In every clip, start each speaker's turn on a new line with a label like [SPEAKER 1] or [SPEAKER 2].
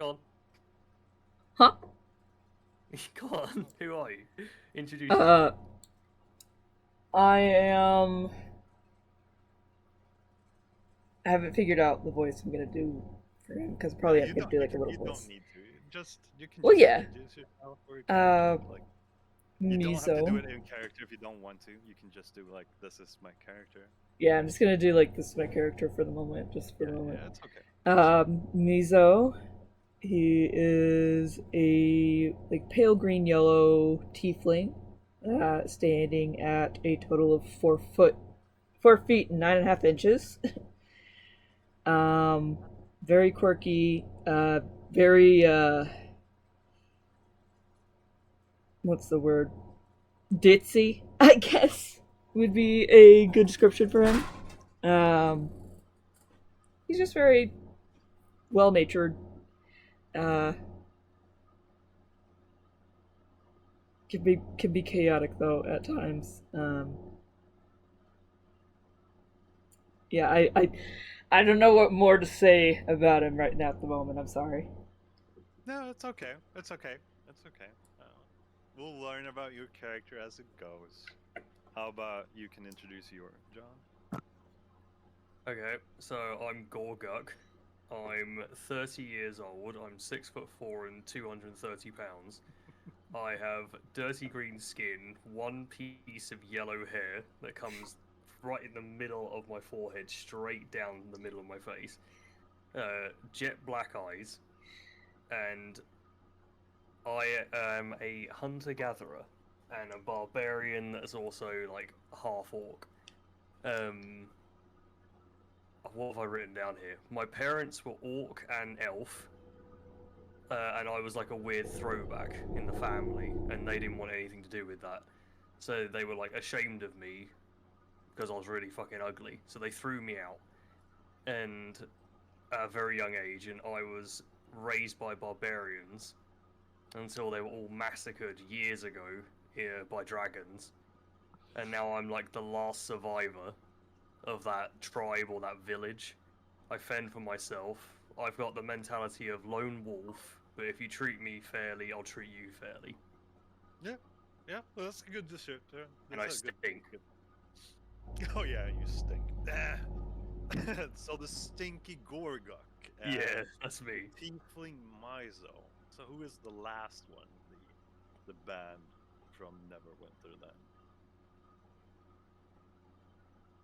[SPEAKER 1] Go
[SPEAKER 2] Huh?
[SPEAKER 1] on. Go on. Who are you? Introduce
[SPEAKER 2] Uh,
[SPEAKER 1] yourself.
[SPEAKER 2] I am. I haven't figured out the voice I'm gonna do for him because
[SPEAKER 3] No,
[SPEAKER 2] probably I'm gonna do like a little
[SPEAKER 3] you don't
[SPEAKER 2] voice.
[SPEAKER 3] need to. You can
[SPEAKER 2] Well,
[SPEAKER 3] just
[SPEAKER 2] yeah.
[SPEAKER 3] introduce yourself or your character.
[SPEAKER 2] Uh,
[SPEAKER 3] Like you don't have to do
[SPEAKER 2] Mizo.
[SPEAKER 3] it in character if you don't want to. You can just do like this is my character.
[SPEAKER 2] Yeah, I'm just gonna do like this is my character for the moment, just for
[SPEAKER 3] Yeah,
[SPEAKER 2] the moment.
[SPEAKER 3] yeah, it's okay. It's okay.
[SPEAKER 2] Mizo. He is a like pale green yellow tiefling, standing at a total of 4 feet and 9.5 inches. um, very quirky. Very what's the word? Ditzy, I guess would be a good description for him. Um, he's just very well natured. Uh, can be chaotic though at times. Yeah, I don't know what more to say about him right now at the moment. I'm sorry.
[SPEAKER 3] No, it's okay. It's okay. It's okay. We'll learn about your character as it goes. How about you can introduce your John?
[SPEAKER 1] Okay, so I'm Gorguk. I'm 30 years old. I'm 6'4" and 230 pounds. I have dirty green skin, one piece of yellow hair that comes right in the middle of my forehead, straight down the middle of my face. Jet black eyes, and I am a hunter gatherer and a barbarian that's also like half orc. Um, what have I written down here? My parents were orc and elf, and I was like a weird throwback in the family, and they didn't want anything to do with that. So they were like ashamed of me because I was really fucking ugly. So they threw me out, and at a very young age, and I was raised by barbarians until they were all massacred years ago here by dragons. And now I'm like the last survivor of that tribe or that village. I fend for myself. I've got the mentality of lone wolf, but if you treat me fairly, I'll treat you fairly.
[SPEAKER 3] Yeah, yeah. Well, that's a good descriptor.
[SPEAKER 1] And I
[SPEAKER 3] That's a good.
[SPEAKER 1] stink.
[SPEAKER 3] good. Oh yeah, you stink. So the stinky Gorguk
[SPEAKER 1] Yeah,
[SPEAKER 3] and
[SPEAKER 1] that's
[SPEAKER 3] the
[SPEAKER 1] me.
[SPEAKER 3] tiefling Mizo. So who is the last one? The band from Neverwinter then?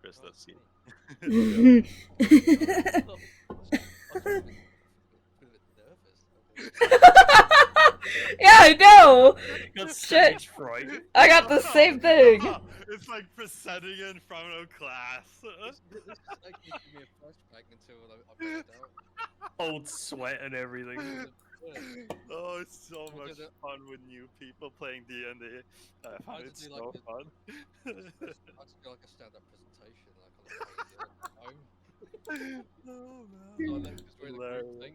[SPEAKER 3] Chris,
[SPEAKER 4] Oh,
[SPEAKER 3] let's see.
[SPEAKER 4] me.
[SPEAKER 3] Yeah.
[SPEAKER 4] I was a bit nervous.
[SPEAKER 2] Yeah, I know.
[SPEAKER 1] Got
[SPEAKER 2] Shit,
[SPEAKER 1] stage fright.
[SPEAKER 2] I got the same thing.
[SPEAKER 3] It's like presenting in front of class.
[SPEAKER 4] This is actually giving me a flashback until I found out.
[SPEAKER 1] Old sweat and everything.
[SPEAKER 3] Oh, it's so
[SPEAKER 4] We're
[SPEAKER 3] much
[SPEAKER 4] gonna-
[SPEAKER 3] fun with new people playing D&D. I
[SPEAKER 4] I
[SPEAKER 3] find
[SPEAKER 4] had
[SPEAKER 3] it
[SPEAKER 4] to do
[SPEAKER 3] so fun.
[SPEAKER 4] I had to do like a stand-up presentation, like on the way to home.
[SPEAKER 3] Oh
[SPEAKER 4] So I
[SPEAKER 3] man,
[SPEAKER 4] left this weird group
[SPEAKER 3] hilarious.
[SPEAKER 4] thing,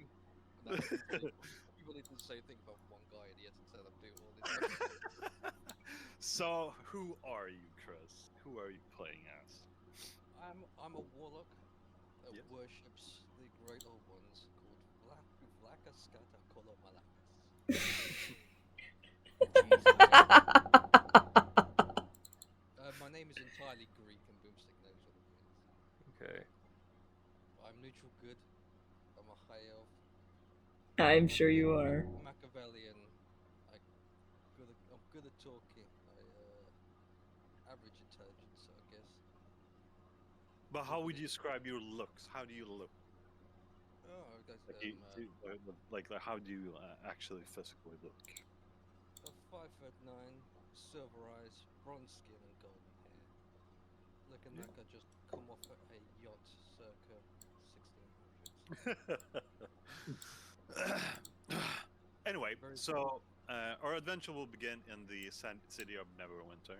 [SPEAKER 4] and then everybody did the same thing, but one guy, and he had to stand up do all this.
[SPEAKER 3] So, who are you, Chris? Who are you playing as?
[SPEAKER 4] I'm a warlock that
[SPEAKER 3] Yes.
[SPEAKER 4] worships the great old ones called Vlaka Skata Kolomalakis. My name is entirely Greek, and Boomstick knows what it means.
[SPEAKER 1] Okay.
[SPEAKER 4] I'm neutral good. I'm a high elf.
[SPEAKER 2] I'm
[SPEAKER 4] I'm a
[SPEAKER 2] sure
[SPEAKER 4] bit
[SPEAKER 2] you are.
[SPEAKER 4] Machiavellian. I'm good at talking. Average intelligence, I guess.
[SPEAKER 3] But how would you describe your looks? How do you look?
[SPEAKER 4] Oh, that's
[SPEAKER 3] How do you actually physically look?
[SPEAKER 4] 5'9", silver eyes, bronze skin, and golden hair. Looking like I just come off a yacht circa 1600s.
[SPEAKER 3] Anyway,
[SPEAKER 4] Very
[SPEAKER 3] so our adventure will begin in the city of Neverwinter,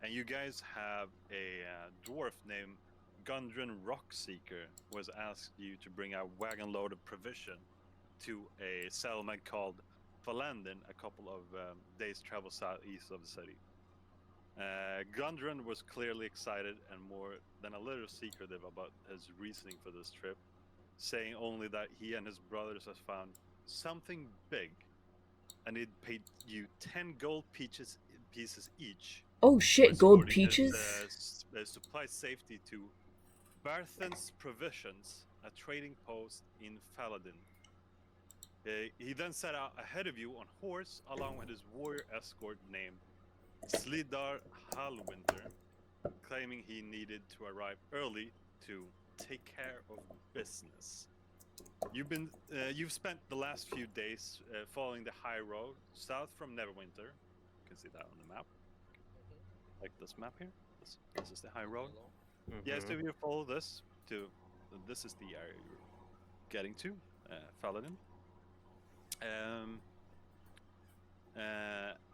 [SPEAKER 3] and you guys have a dwarf named Gundren Rockseeker was asked you to bring a wagon load of provision to a settlement called Falandin, a couple of days travel southeast of the city. Gundren was clearly excited and more than a little secretive about his reasoning for this trip, saying only that he and his brothers have found something big, and it paid you 10 gold pieces each
[SPEAKER 2] Oh
[SPEAKER 3] for
[SPEAKER 2] shit, gold
[SPEAKER 3] escorting his
[SPEAKER 2] peaches?
[SPEAKER 3] supply safety to Barthen's Provisions, a trading post in Faladin. He then set out ahead of you on horse, along with his warrior escort named Slidar Halwinter, claiming he needed to arrive early to take care of business. You've spent the last few days following the high road south from Neverwinter. You can see that on the map, like this map here. This is the high road. Yes, if you follow this this is the area you're getting to, Faladin.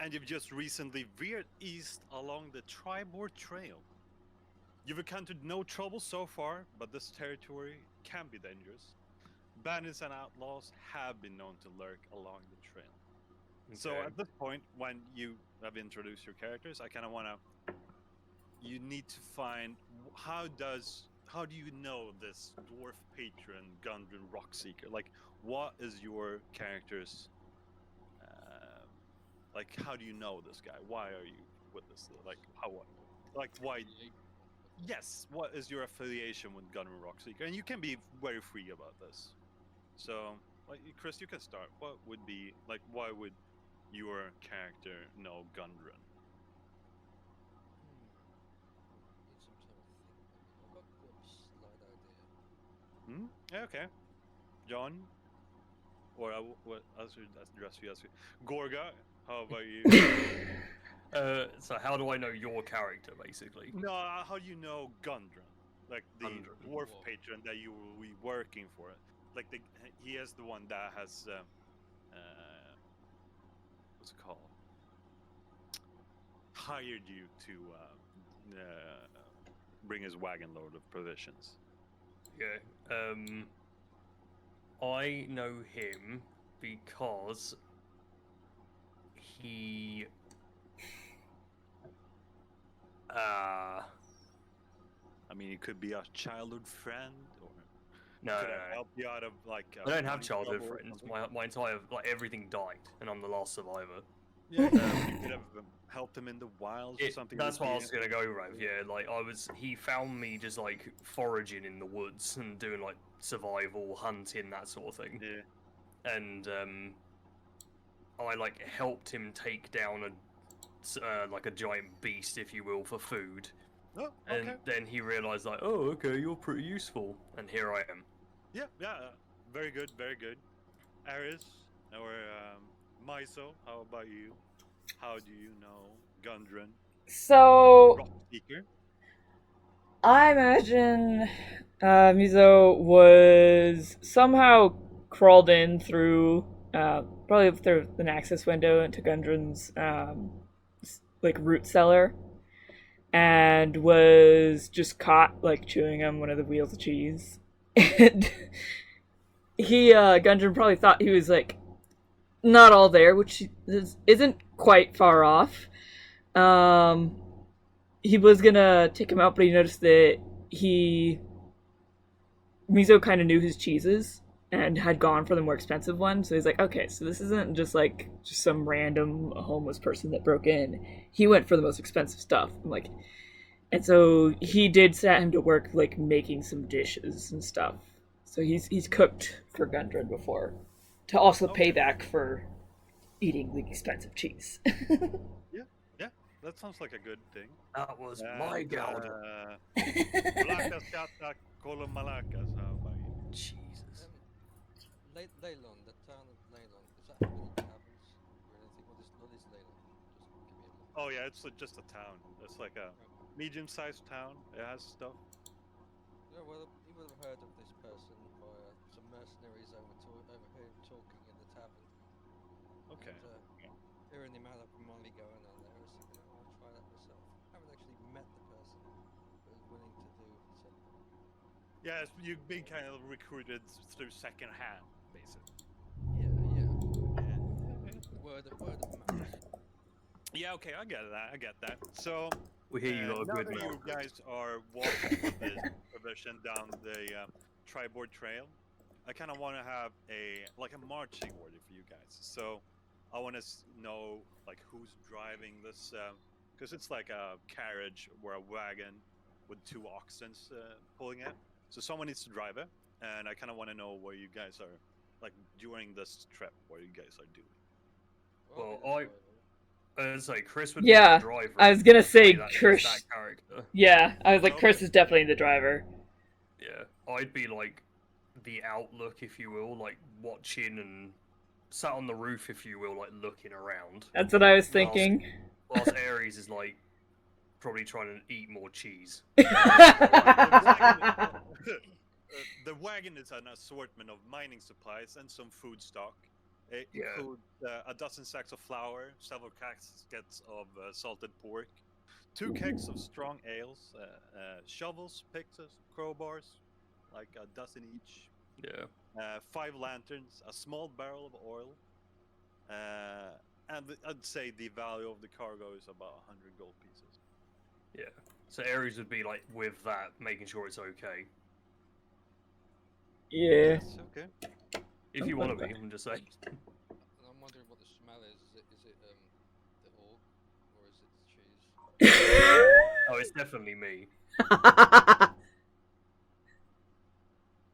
[SPEAKER 3] And you've just recently veered east along the Tribord Trail. You've encountered no trouble so far, but this territory can be dangerous. Bandits and outlaws have been known to lurk along the trail. Okay. So at this point, when you have introduced your characters, I kind of want to... You need to find... How do you know this dwarf patron, Gundren Rockseeker? Like, what is your character's... like, how do you know this guy? Why are you with this? Like, why... Yes, what is your affiliation with Gundren Rockseeker? And you can be very free about this. So, like, Chris, you can start. What would be, like, why would your character know Gundren?
[SPEAKER 4] Need some time to think. I've got a slight idea.
[SPEAKER 3] Yeah, okay. John? Or what else should I address you as? Gorga, how about you?
[SPEAKER 1] So how do I know your character, basically?
[SPEAKER 3] No, how do you know Gundren? Like the dwarf patron that you will be working for. Like he is the one that has what's it called? Hired you to bring his wagon load of provisions.
[SPEAKER 1] Yeah. I know him because he
[SPEAKER 3] I mean, it could be a childhood friend, or
[SPEAKER 1] no,
[SPEAKER 3] could have helped you out of like.
[SPEAKER 1] I don't have childhood friends. My entire everything died, and I'm the last survivor.
[SPEAKER 3] Yeah, you could have helped him in the wilds or something.
[SPEAKER 1] That's what I was gonna go, Rav. Yeah, like he found me just like foraging in the woods and doing like survival hunting, that sort of thing.
[SPEAKER 3] Yeah.
[SPEAKER 1] And I like helped him take down like a giant beast, if you will, for food.
[SPEAKER 3] Oh, okay.
[SPEAKER 1] And then he realized, like, oh, okay, you're pretty useful, and here I am.
[SPEAKER 3] Yeah, very good, very good. Aris or Mizo, how about you? How do you know Gundren?
[SPEAKER 2] So,
[SPEAKER 3] Rockseeker?
[SPEAKER 2] I imagine Mizo was somehow crawled in through, probably through an access window into Gundren's like root cellar, and was just caught like chewing on one of the wheels of cheese. And Gundren probably thought he was like not all there, which isn't quite far off. He was gonna take him out, but he noticed that Mizo kind of knew his cheeses and had gone for the more expensive one. So he's like, okay, so this isn't just some random homeless person that broke in. He went for the most expensive stuff. And so he did set him to work, like making some dishes and stuff. So he's cooked for Gundren before, to also pay back for eating the expensive cheese.
[SPEAKER 3] Yeah, that sounds like a good thing.
[SPEAKER 1] That was my gold.
[SPEAKER 3] Malakas kata kolom malakas, how about you?
[SPEAKER 1] Jesus.
[SPEAKER 4] Leylon, the town of Leylon, does that have any taverns or anything? What is Leylon? Just give me a look.
[SPEAKER 3] Oh yeah, it's just a town. It's like a medium-sized town. It has stuff.
[SPEAKER 4] Yeah, well, you would have heard of this person via some mercenaries overheard him talking in the tavern.
[SPEAKER 3] Okay.
[SPEAKER 4] And, hearing the amount of money going on there, I was thinking, oh, I'll try that myself. I haven't actually met the person, but is willing to do so.
[SPEAKER 3] Yeah, you've been kind of recruited through second hand, basically.
[SPEAKER 4] Yeah. Word of mouth.
[SPEAKER 3] Yeah, okay, I get that. So,
[SPEAKER 1] We hear you got a
[SPEAKER 3] now
[SPEAKER 1] good
[SPEAKER 3] that you
[SPEAKER 1] mouth.
[SPEAKER 3] guys are walking with this provision down the Tribord Trail, I kind of want to have a marching order for you guys. So I want to know like who's driving this because it's like a carriage or a wagon with two oxen pulling it. So someone needs to drive it, and I kind of want to know where you guys are like during this trip. What you guys are doing.
[SPEAKER 1] Well,
[SPEAKER 4] I'll be the driver.
[SPEAKER 1] I'd say Chris would be
[SPEAKER 2] Yeah,
[SPEAKER 1] the driver.
[SPEAKER 2] I was gonna say
[SPEAKER 1] That
[SPEAKER 2] Chris.
[SPEAKER 1] character.
[SPEAKER 2] Yeah, I was like,
[SPEAKER 3] Okay.
[SPEAKER 2] Chris is definitely the driver.
[SPEAKER 1] Yeah, I'd be like the outlook, if you will, like watching and sat on the roof, if you will, like looking around.
[SPEAKER 2] That's what I was
[SPEAKER 1] Whilst-
[SPEAKER 2] thinking.
[SPEAKER 1] Whilst Ares is like probably trying to eat more cheese.
[SPEAKER 3] The wagon is an assortment of mining supplies and some food stock. It
[SPEAKER 1] Yeah.
[SPEAKER 3] includes a dozen sacks of flour, several caskets of salted pork, 2 kegs of strong ales, shovels, picks, crowbars, like a dozen each,
[SPEAKER 1] Yeah.
[SPEAKER 3] 5 lanterns, a small barrel of oil, and I'd say the value of the cargo is about 100 gold pieces.
[SPEAKER 1] Yeah. So Ares would be like with that, making sure it's okay.
[SPEAKER 2] Yeah.
[SPEAKER 3] Yes, okay.
[SPEAKER 1] If you want to be, I'm just saying.
[SPEAKER 4] And I'm wondering what the smell is. Is it the orc or is it the cheese?
[SPEAKER 1] Oh, it's definitely me.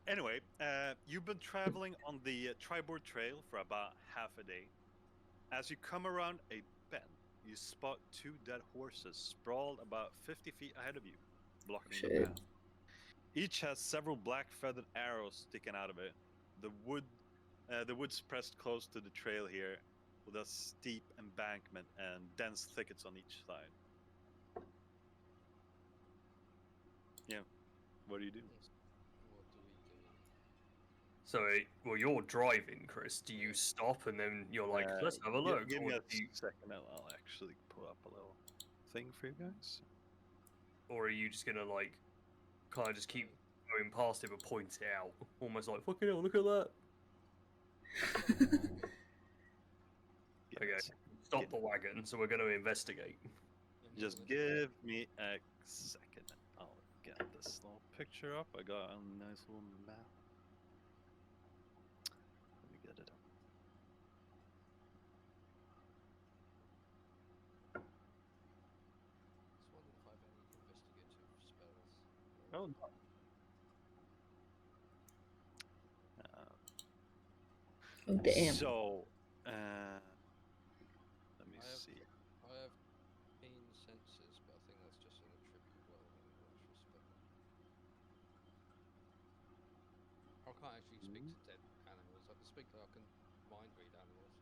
[SPEAKER 3] Anyway, you've been traveling on the Tribord Trail for about half a day. As you come around a bend, you spot 2 dead horses sprawled about 50 feet ahead of you, blocking the
[SPEAKER 2] Shit.
[SPEAKER 3] path. Each has several black feathered arrows sticking out of it. The wood's pressed close to the trail here, with a steep embankment and dense thickets on each side. Yeah, what do you do?
[SPEAKER 4] What do we do?
[SPEAKER 1] So, well, you're driving, Chris. Do you stop and then you're like, let's have a look?
[SPEAKER 3] Give
[SPEAKER 1] Or
[SPEAKER 3] me a
[SPEAKER 1] do you-
[SPEAKER 3] second, and I'll actually pull up a little thing for you guys.
[SPEAKER 1] or are you just gonna like kind of just keep going past it but point it out, almost like fucking hell, look at that.
[SPEAKER 3] Give me a
[SPEAKER 1] Okay,
[SPEAKER 3] second.
[SPEAKER 1] stop the wagon. So we're going to investigate.
[SPEAKER 3] Just give me a second. I'll get this little picture up. I got a nice little map. Let me get it up.
[SPEAKER 4] Just wondering if I have any investigative spells.
[SPEAKER 1] Oh,
[SPEAKER 2] Oh, damn.
[SPEAKER 3] So, let me
[SPEAKER 4] I have-
[SPEAKER 3] see.
[SPEAKER 4] I have keen senses, but I think that's just an attribute rather than an actual spell. I can't actually speak to dead animals. I can speak to, I can mind read animals.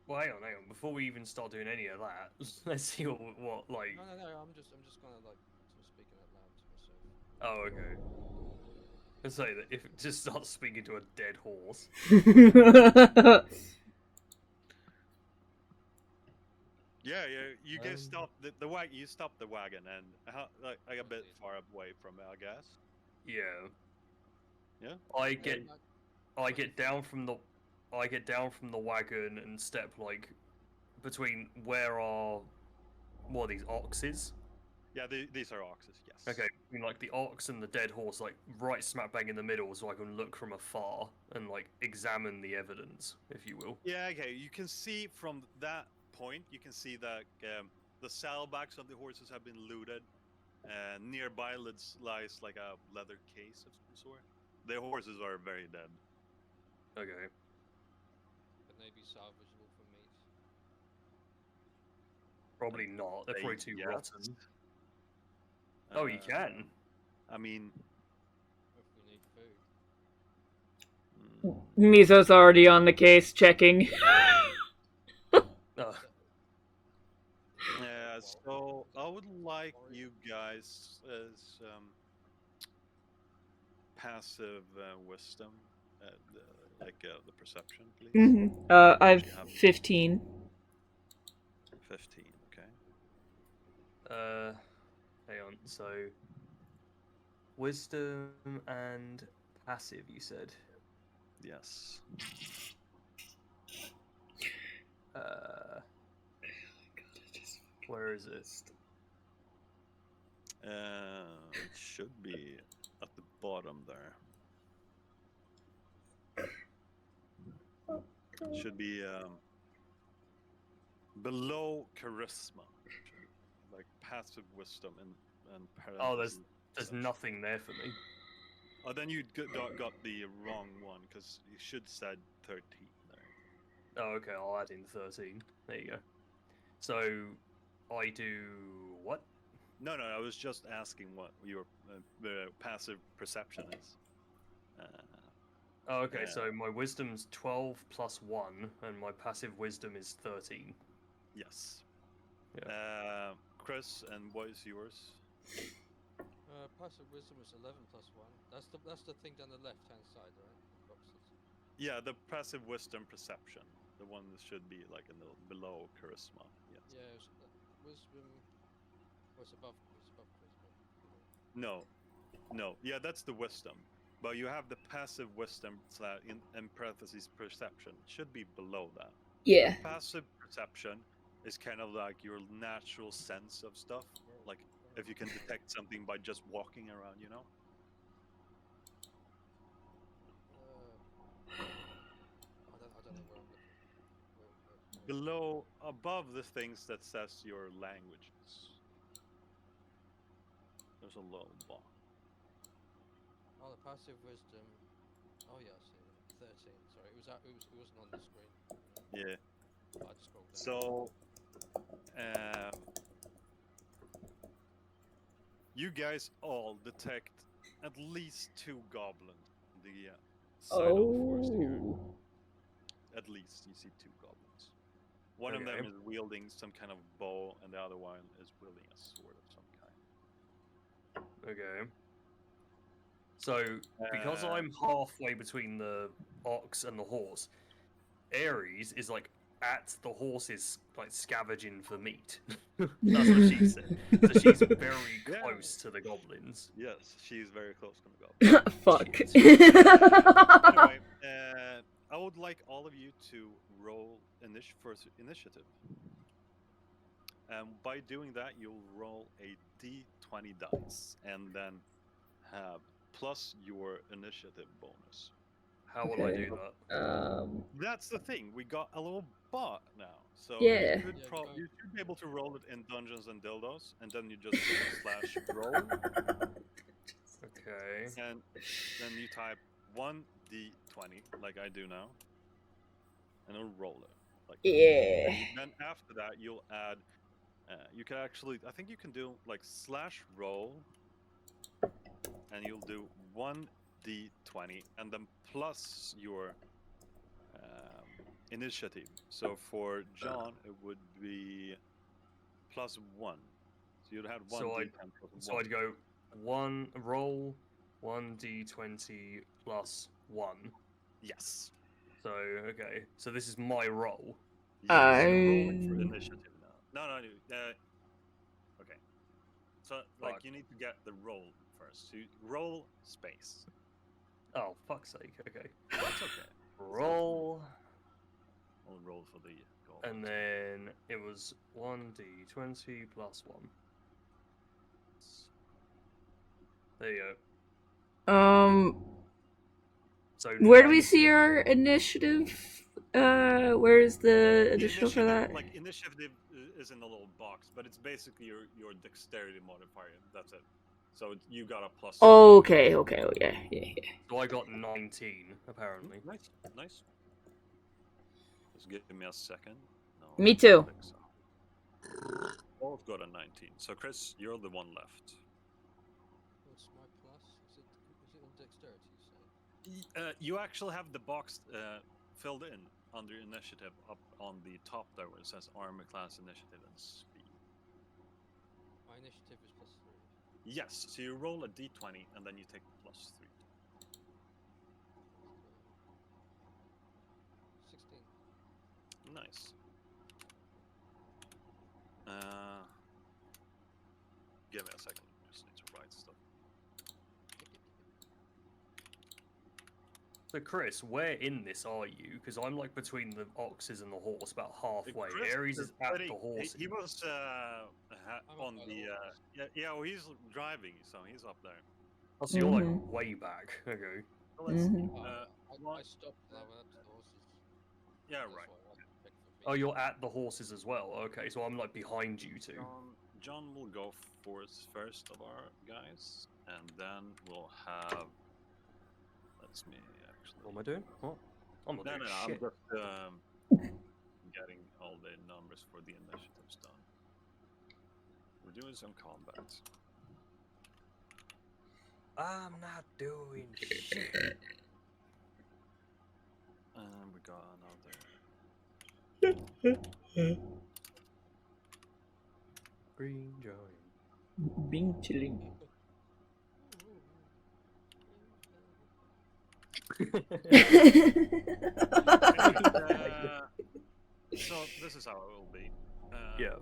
[SPEAKER 1] well, hang on. Before we even start doing any of that, let's see what like.
[SPEAKER 4] No, I'm just kind of like sort of speaking out loud to myself.
[SPEAKER 1] Oh, okay. Let's say that if it just starts speaking to a dead horse.
[SPEAKER 3] Yeah, you guys
[SPEAKER 1] Um,
[SPEAKER 3] stop the wagon. You stop the wagon and like a bit
[SPEAKER 4] Okay.
[SPEAKER 3] far away from it, I guess.
[SPEAKER 1] Yeah.
[SPEAKER 3] Yeah.
[SPEAKER 1] I get
[SPEAKER 4] Yeah,
[SPEAKER 1] I get down from the wagon and step like between where are what are these oxes?
[SPEAKER 3] Yeah, these are oxes. Yes.
[SPEAKER 1] Okay, between like the ox and the dead horse, like right smack bang in the middle, so I can look from afar and like examine the evidence, if you will.
[SPEAKER 3] Yeah. Okay. You can see from that point. You can see that the saddlebacks of the horses have been looted. Nearby lies like a leather case of some sort. The horses are very dead.
[SPEAKER 1] Okay.
[SPEAKER 4] Can they be salvageable for meat?
[SPEAKER 1] Probably not. They're probably too
[SPEAKER 3] Yes.
[SPEAKER 1] rotten. Oh, you can.
[SPEAKER 3] I mean,
[SPEAKER 4] If we need food.
[SPEAKER 2] Mizo's already on the case checking.
[SPEAKER 1] Oh,
[SPEAKER 3] yeah. So I would like you guys as passive wisdom, the perception, please.
[SPEAKER 2] I've 15.
[SPEAKER 3] 15. Okay.
[SPEAKER 1] hang on. So, wisdom and passive, you said.
[SPEAKER 3] Yes.
[SPEAKER 1] Where is it?
[SPEAKER 3] It should be at the bottom there. Should be below charisma, like passive wisdom and
[SPEAKER 1] Oh,
[SPEAKER 3] parentheses.
[SPEAKER 1] there's
[SPEAKER 3] such.
[SPEAKER 1] nothing there for me.
[SPEAKER 3] Oh, then you got the wrong one because you should said 13 there.
[SPEAKER 1] Oh, okay, I'll add in 13. There you go. So, I do what?
[SPEAKER 3] No, I was just asking what your passive perception is.
[SPEAKER 1] Oh, okay,
[SPEAKER 3] Yeah.
[SPEAKER 1] so my wisdom's 12 plus 1, and my passive wisdom is 13.
[SPEAKER 3] Yes.
[SPEAKER 1] Yeah.
[SPEAKER 3] Chris, and what is yours?
[SPEAKER 4] Passive wisdom is 11 plus 1. That's the thing down the left hand side, right? The boxes.
[SPEAKER 3] Yeah, the passive wisdom perception. The one that should be like in the below charisma. Yes.
[SPEAKER 4] Yeah, wisdom. Oh, it's above charisma.
[SPEAKER 3] No. Yeah, that's the wisdom. But you have the passive wisdom in parentheses perception. It should be below that.
[SPEAKER 2] Yeah.
[SPEAKER 3] Passive perception is kind of like your natural sense of stuff. Like if you can detect something by just walking around, you know?
[SPEAKER 4] I don't know where I'm looking.
[SPEAKER 3] Below, above the things that says your languages. There's a little bar.
[SPEAKER 4] Oh, the passive wisdom. Oh yeah, I see it. 13. Sorry, it wasn't on the screen.
[SPEAKER 3] Yeah.
[SPEAKER 4] I just scrolled down.
[SPEAKER 3] So, you guys all detect at least 2 goblins on the side of the forest here.
[SPEAKER 2] Oh.
[SPEAKER 3] At least you see 2 goblins. One of them
[SPEAKER 1] Okay.
[SPEAKER 3] is wielding some kind of bow, and the other one is wielding a sword of some kind.
[SPEAKER 1] Okay. So, because
[SPEAKER 3] Uh,
[SPEAKER 1] I'm halfway between the ox and the horse, Ares is like at the horses, like scavenging for meat. That's what she said. So she's very
[SPEAKER 3] Yeah.
[SPEAKER 1] close to the goblins.
[SPEAKER 3] Yes, she's very close to the goblin.
[SPEAKER 2] Fuck.
[SPEAKER 3] Anyway, I would like all of you to roll initiative. By doing that, you'll roll a d20 dice and then have plus your initiative bonus.
[SPEAKER 1] How will I
[SPEAKER 2] Okay.
[SPEAKER 1] do that?
[SPEAKER 3] That's the thing. We got a little bot now, so
[SPEAKER 2] Yeah.
[SPEAKER 3] you could
[SPEAKER 4] Yeah,
[SPEAKER 3] you should be able to roll it in Dungeons and Dildos, and then you just slash roll,
[SPEAKER 1] Okay.
[SPEAKER 3] and then you type 1d20 like I do now, and it'll roll it. Like
[SPEAKER 2] Yeah.
[SPEAKER 3] and then after that, you'll add. You can actually, I think you can do like slash roll, and you'll do 1d20, and then plus your initiative. So for John, it would be +1. So you'd have 1d10
[SPEAKER 1] So
[SPEAKER 3] plus 1.
[SPEAKER 1] So I'd go roll 1d20 plus 1.
[SPEAKER 3] Yes.
[SPEAKER 1] So, okay. So this is my roll.
[SPEAKER 3] Yes, you're rolling for
[SPEAKER 2] I-
[SPEAKER 3] initiative now. No. Okay. So, like,
[SPEAKER 1] Fuck.
[SPEAKER 3] you need to get the roll first. So you roll space.
[SPEAKER 1] Oh, fuck's sake. Okay.
[SPEAKER 3] That's okay.
[SPEAKER 1] Roll.
[SPEAKER 3] I'll roll for the goal.
[SPEAKER 1] And then it was 1d20 plus 1. There you go. So
[SPEAKER 2] Where do we
[SPEAKER 1] 19.
[SPEAKER 2] see our initiative? Where's the additional for that?
[SPEAKER 3] Like, initiative is in the little box, but it's basically your dexterity modifier. That's it. So you got a plus.
[SPEAKER 2] Oh, okay. Oh, yeah.
[SPEAKER 1] So I got 19, apparently.
[SPEAKER 3] Nice. Just give me a second. No,
[SPEAKER 2] Me too.
[SPEAKER 3] I think so. Both got a 19. So Chris, you're the one left.
[SPEAKER 4] What's my plus? Is it on dexterity? You say?
[SPEAKER 3] You actually have the box filled in under initiative up on the top there where it says armor class, initiative, and speed.
[SPEAKER 4] My initiative is +3.
[SPEAKER 3] Yes, so you roll a d20 and then you take +3.
[SPEAKER 4] 16.
[SPEAKER 3] Nice. Give me a second. Just need to write stuff.
[SPEAKER 1] So Chris, where in this are you? Because I'm like between the oxes and the horse, about halfway.
[SPEAKER 3] Chris
[SPEAKER 1] Ares is at the horse.
[SPEAKER 3] He was on
[SPEAKER 4] by
[SPEAKER 3] the
[SPEAKER 4] the horse.
[SPEAKER 3] yeah. Well, he's driving, so he's up there.
[SPEAKER 1] Oh, so you're like
[SPEAKER 2] Mhm.
[SPEAKER 1] way back. Okay.
[SPEAKER 3] So let's
[SPEAKER 2] Mhm.
[SPEAKER 4] I stopped and I went up to the horses.
[SPEAKER 3] Yeah,
[SPEAKER 4] That's
[SPEAKER 3] right.
[SPEAKER 4] why I picked for
[SPEAKER 1] Oh,
[SPEAKER 4] feet.
[SPEAKER 1] you're at the horses as well. Okay, so I'm like behind you two.
[SPEAKER 3] John will go first of our guys, and then we'll have. Let's me actually.
[SPEAKER 1] What am I doing? What? I'm not
[SPEAKER 3] No,
[SPEAKER 1] doing
[SPEAKER 3] no, no. I'm
[SPEAKER 1] shit.
[SPEAKER 3] just getting all the numbers for the initiatives done. We're doing some combat.
[SPEAKER 1] I'm not doing shit.
[SPEAKER 3] And we got another.
[SPEAKER 1] Green giant.
[SPEAKER 2] Being chilling.
[SPEAKER 3] So this is how it will be.
[SPEAKER 1] Yeah.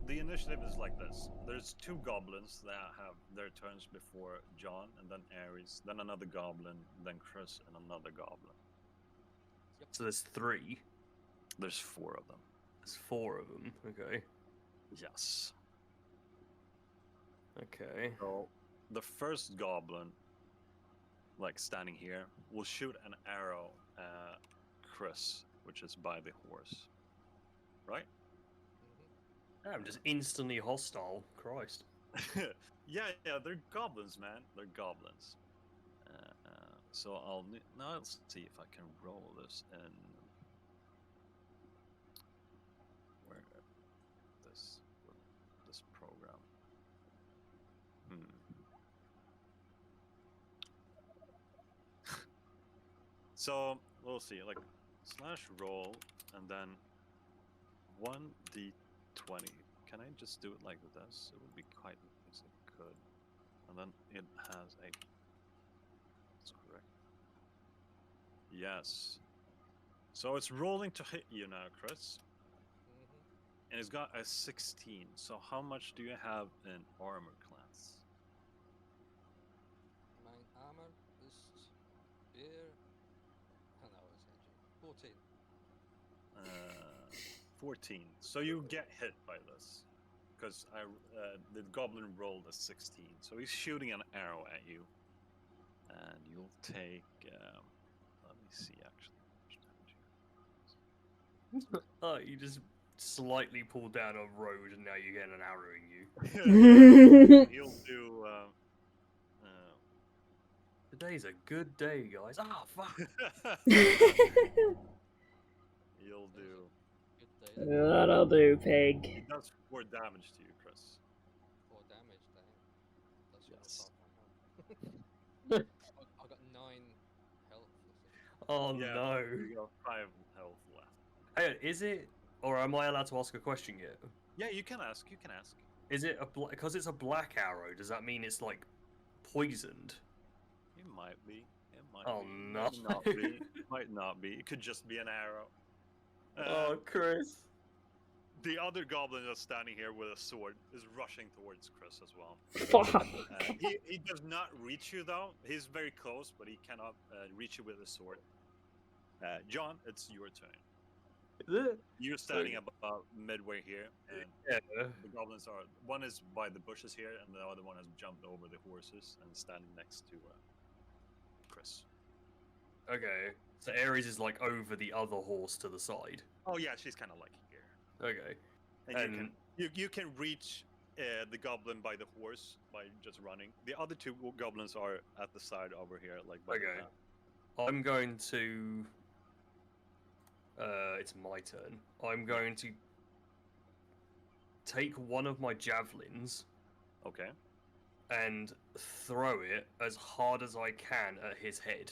[SPEAKER 3] The initiative is like this. There's two goblins that have their turns before John, and then Ares, then another goblin, then Chris, and another goblin.
[SPEAKER 1] So there's 3.
[SPEAKER 3] There's 4 of them.
[SPEAKER 1] There's 4 of them. Okay.
[SPEAKER 3] Yes.
[SPEAKER 1] Okay.
[SPEAKER 3] So the first goblin, like standing here, will shoot an arrow at Chris, which is by the horse. Right?
[SPEAKER 1] I'm just instantly hostile. Christ.
[SPEAKER 3] yeah, they're goblins, man. They're goblins. So I'll now let's see if I can roll this in. Where this program? So we'll see, like slash roll and then 1d20. Can I just do it like this? It would be quite nice if I could. And then it has a. That's correct. Yes. So it's rolling to hit you now, Chris. And it's got a 16. So how much do you have in armor class?
[SPEAKER 4] Mijn armor is weer. Oh no, it's engine. 14.
[SPEAKER 3] 14. So you get hit by this. Because the goblin rolled a 16. So he's shooting an arrow at you. And you'll take. Let me see actually.
[SPEAKER 1] Oh, you just slightly pulled down a road and now you get an arrow in you.
[SPEAKER 3] He'll do.
[SPEAKER 1] Today's a good day, guys. Ah, fuck.
[SPEAKER 3] He'll do.
[SPEAKER 4] Good day.
[SPEAKER 2] That'll do, pig.
[SPEAKER 3] He does 4 damage to you, Chris.
[SPEAKER 4] 4 damage, damn. That's
[SPEAKER 3] Yes.
[SPEAKER 4] yes. I got 9 health.
[SPEAKER 1] Oh
[SPEAKER 3] Yeah,
[SPEAKER 1] no.
[SPEAKER 3] You got 5 health left.
[SPEAKER 1] Hey, is it, or am I allowed to ask a question yet?
[SPEAKER 3] Yeah, you can ask. You can ask.
[SPEAKER 1] Is it because it's a black arrow? Does that mean it's like poisoned?
[SPEAKER 3] It might be. It might
[SPEAKER 1] Oh,
[SPEAKER 3] be.
[SPEAKER 1] no.
[SPEAKER 3] Might not be. Might not be. It could just be an arrow.
[SPEAKER 1] Oh, Chris.
[SPEAKER 3] The other goblin that's standing here with a sword is rushing towards Chris as well.
[SPEAKER 2] Fuck.
[SPEAKER 3] He does not reach you though. He's very close, but he cannot reach you with a sword. John, it's your turn.
[SPEAKER 1] Is it?
[SPEAKER 3] You're standing about midway here, and
[SPEAKER 1] Yeah.
[SPEAKER 3] the goblins are. One is by the bushes here, and the other one has jumped over the horses and standing next to Chris.
[SPEAKER 1] Okay. So Ares is like over the other horse to the side.
[SPEAKER 3] Oh yeah, she's kind of like here.
[SPEAKER 1] Okay.
[SPEAKER 3] And you can reach the goblin by the horse by just running. The other 2 goblins are at the side over here, like by the
[SPEAKER 1] Okay.
[SPEAKER 3] path.
[SPEAKER 1] I'm going to. It's my turn. I'm going to take one of my javelins
[SPEAKER 3] Okay.
[SPEAKER 1] and throw it as hard as I can at his head,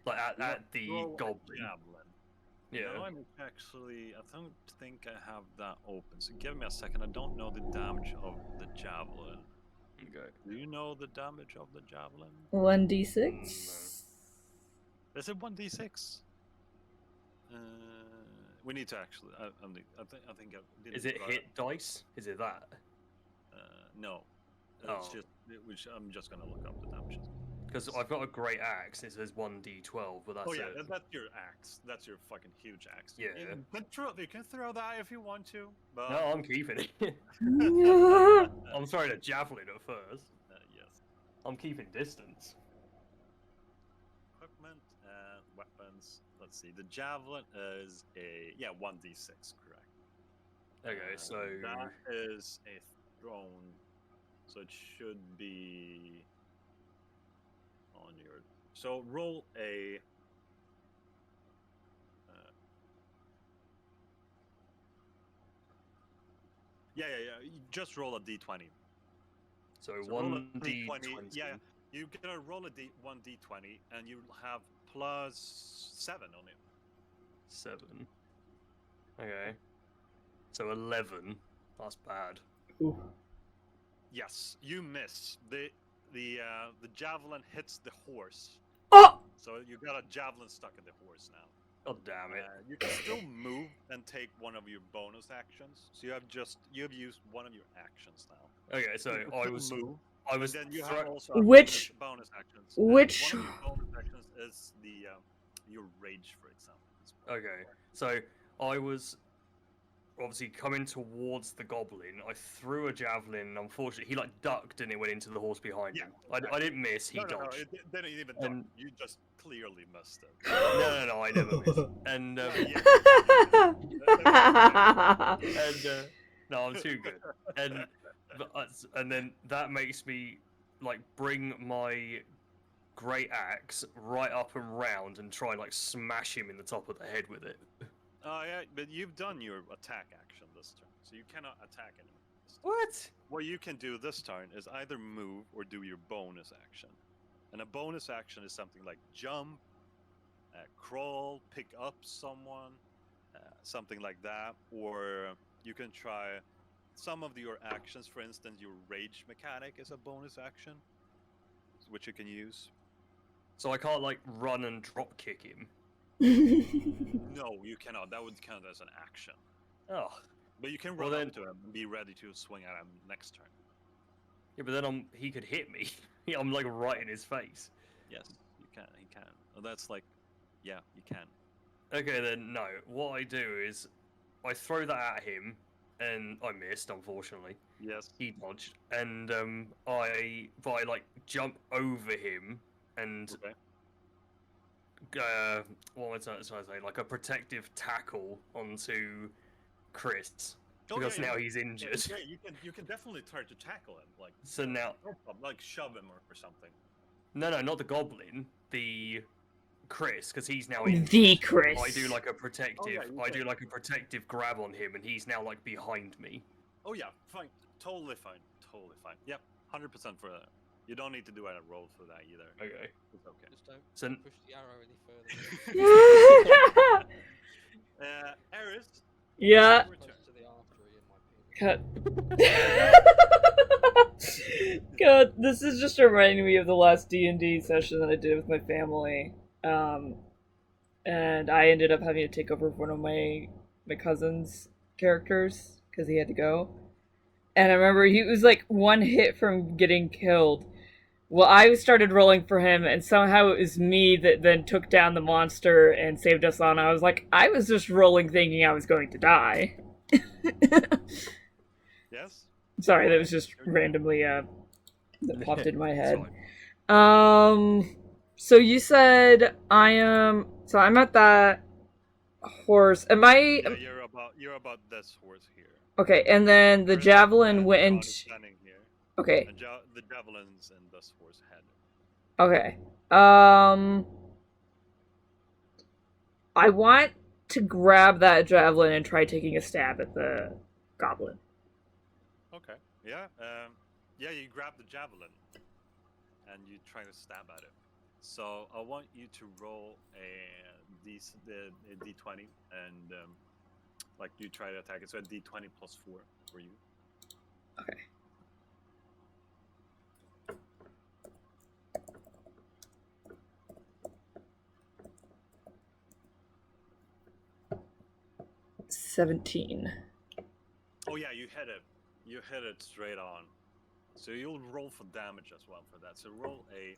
[SPEAKER 1] like at the
[SPEAKER 3] Throw a
[SPEAKER 1] goblin.
[SPEAKER 3] javelin.
[SPEAKER 1] Yeah.
[SPEAKER 3] No, I'm actually. I don't think I have that open. So give me a second. I don't know the damage of the javelin.
[SPEAKER 1] Okay.
[SPEAKER 3] Do you know the damage of the javelin?
[SPEAKER 2] 1d6.
[SPEAKER 3] Is it 1d6? We need to actually. I think I didn't.
[SPEAKER 1] Is it
[SPEAKER 3] write
[SPEAKER 1] hit dice? Is it that?
[SPEAKER 3] No. It's just. Which I'm just gonna look up the damages.
[SPEAKER 1] Because I've got a great axe. It says 1d12, but that's
[SPEAKER 3] Oh yeah,
[SPEAKER 1] it.
[SPEAKER 3] that's your axe. That's your fucking huge axe.
[SPEAKER 1] Yeah.
[SPEAKER 3] You can throw that if you want to. But
[SPEAKER 1] No, I'm keeping it. I'm throwing a javelin at first.
[SPEAKER 3] yes.
[SPEAKER 1] I'm keeping distance.
[SPEAKER 3] Equipment and weapon. javelins. Let's see. The javelin is a 1d6, correct?
[SPEAKER 1] Okay, so
[SPEAKER 3] that is a thrown, so it should be on your. So roll a. Yeah. You just roll a d20.
[SPEAKER 1] So
[SPEAKER 3] roll a
[SPEAKER 1] one d20.
[SPEAKER 3] Yeah, you're gonna roll a 1d20, and you have +7 on it.
[SPEAKER 1] 7. Okay. So 11. That's bad.
[SPEAKER 2] Ooh.
[SPEAKER 3] Yes, you miss. The javelin hits the horse.
[SPEAKER 2] Oh!
[SPEAKER 3] So you got a javelin stuck in the horse now.
[SPEAKER 1] God damn it.
[SPEAKER 3] You can still move and take one of your bonus actions. So you have used one of your actions now.
[SPEAKER 1] Okay, so
[SPEAKER 3] You can
[SPEAKER 1] I
[SPEAKER 3] still
[SPEAKER 1] was
[SPEAKER 3] move,
[SPEAKER 1] I was
[SPEAKER 3] and then you
[SPEAKER 1] thro-
[SPEAKER 3] have also a
[SPEAKER 2] Which-
[SPEAKER 3] bonus actions.
[SPEAKER 2] which-
[SPEAKER 3] one of your bonus actions is the your rage, for example. as well.
[SPEAKER 1] Okay, so I was obviously coming towards the goblin. I threw a javelin. And unfortunately, he like ducked and it went into the horse behind
[SPEAKER 3] Yeah,
[SPEAKER 1] him. I didn't miss. He
[SPEAKER 3] No,
[SPEAKER 1] dodged.
[SPEAKER 3] it didn't even
[SPEAKER 1] And-
[SPEAKER 3] duck. You just clearly missed it.
[SPEAKER 1] No, I never missed. And no, I'm too good. And then that makes me like bring my great axe right up and round and try and like smash him in the top of the head with it.
[SPEAKER 3] Oh yeah, but you've done your attack action this turn, so you cannot attack anyone.
[SPEAKER 1] What?
[SPEAKER 3] What you can do this turn is either move or do your bonus action. And a bonus action is something like jump, crawl, pick up someone, something like that. Or you can try some of your actions. For instance, your rage mechanic is a bonus action, which you can use.
[SPEAKER 1] So I can't like run and drop kick him.
[SPEAKER 3] No, you cannot. That would count as an action.
[SPEAKER 1] Oh,
[SPEAKER 3] But you can
[SPEAKER 1] Well,
[SPEAKER 3] run
[SPEAKER 1] then-
[SPEAKER 3] up to him and be ready to swing at him next turn.
[SPEAKER 1] yeah, but then he could hit me. I'm like right in his face.
[SPEAKER 3] Yes, you can. He can. Well, that's like, yeah, you can.
[SPEAKER 1] Okay, then no. What I do is I throw that at him, and I missed, unfortunately.
[SPEAKER 3] Yes.
[SPEAKER 1] He dodged, and I like jump over him and
[SPEAKER 3] Okay.
[SPEAKER 1] what am I trying to say? Like a protective tackle onto Chris
[SPEAKER 3] Oh,
[SPEAKER 1] because
[SPEAKER 3] yeah,
[SPEAKER 1] now
[SPEAKER 3] yeah.
[SPEAKER 1] he's
[SPEAKER 3] Yeah,
[SPEAKER 1] injured.
[SPEAKER 3] yeah, you can definitely try to tackle him, like
[SPEAKER 1] So now,
[SPEAKER 3] no problem, like shove him or something.
[SPEAKER 1] no, not the goblin, the Chris, because he's now injured.
[SPEAKER 2] The Chris.
[SPEAKER 1] I do like a protective.
[SPEAKER 3] you
[SPEAKER 1] I do
[SPEAKER 3] can.
[SPEAKER 1] like a protective grab on him, and he's now like behind me.
[SPEAKER 3] Oh yeah, fine, totally fine, totally fine. Yep, 100% for that. You don't need to do a roll for that either.
[SPEAKER 1] Okay.
[SPEAKER 3] It's okay.
[SPEAKER 4] Just don't
[SPEAKER 1] So
[SPEAKER 4] push the arrow any further.
[SPEAKER 3] Eris.
[SPEAKER 2] Yeah.
[SPEAKER 3] your turn.
[SPEAKER 4] Close to the artery in my penis.
[SPEAKER 2] Cut. God, this is just reminding me of the last D&D session that I did with my family. And I ended up having to take over one of my cousin's characters because he had to go. And I remember he was like one hit from getting killed. Well, I started rolling for him, and somehow it was me that then took down the monster and saved us all. And I was like, I was just rolling thinking I was going to die.
[SPEAKER 3] Yes.
[SPEAKER 2] Sorry, that was just randomly that popped in my head.
[SPEAKER 1] Sorry.
[SPEAKER 2] So you said I'm at that horse. Am I
[SPEAKER 3] Yeah, you're about this horse here.
[SPEAKER 2] okay? And then the
[SPEAKER 3] Eris
[SPEAKER 2] javelin
[SPEAKER 3] and
[SPEAKER 2] went
[SPEAKER 3] Jon
[SPEAKER 2] into
[SPEAKER 3] is standing here,
[SPEAKER 2] okay.
[SPEAKER 3] and the javelin's in this horse's head.
[SPEAKER 2] Okay. I want to grab that javelin and try taking a stab at the goblin.
[SPEAKER 3] Okay. Yeah. Yeah. You grab the javelin, and you try to stab at it. So I want you to roll a d20, and like you try to attack it. So a d20 plus 4 for you.
[SPEAKER 2] Okay. $17.
[SPEAKER 3] Oh yeah, you hit it. You hit it straight on. So you'll roll for damage as well for that. So roll a.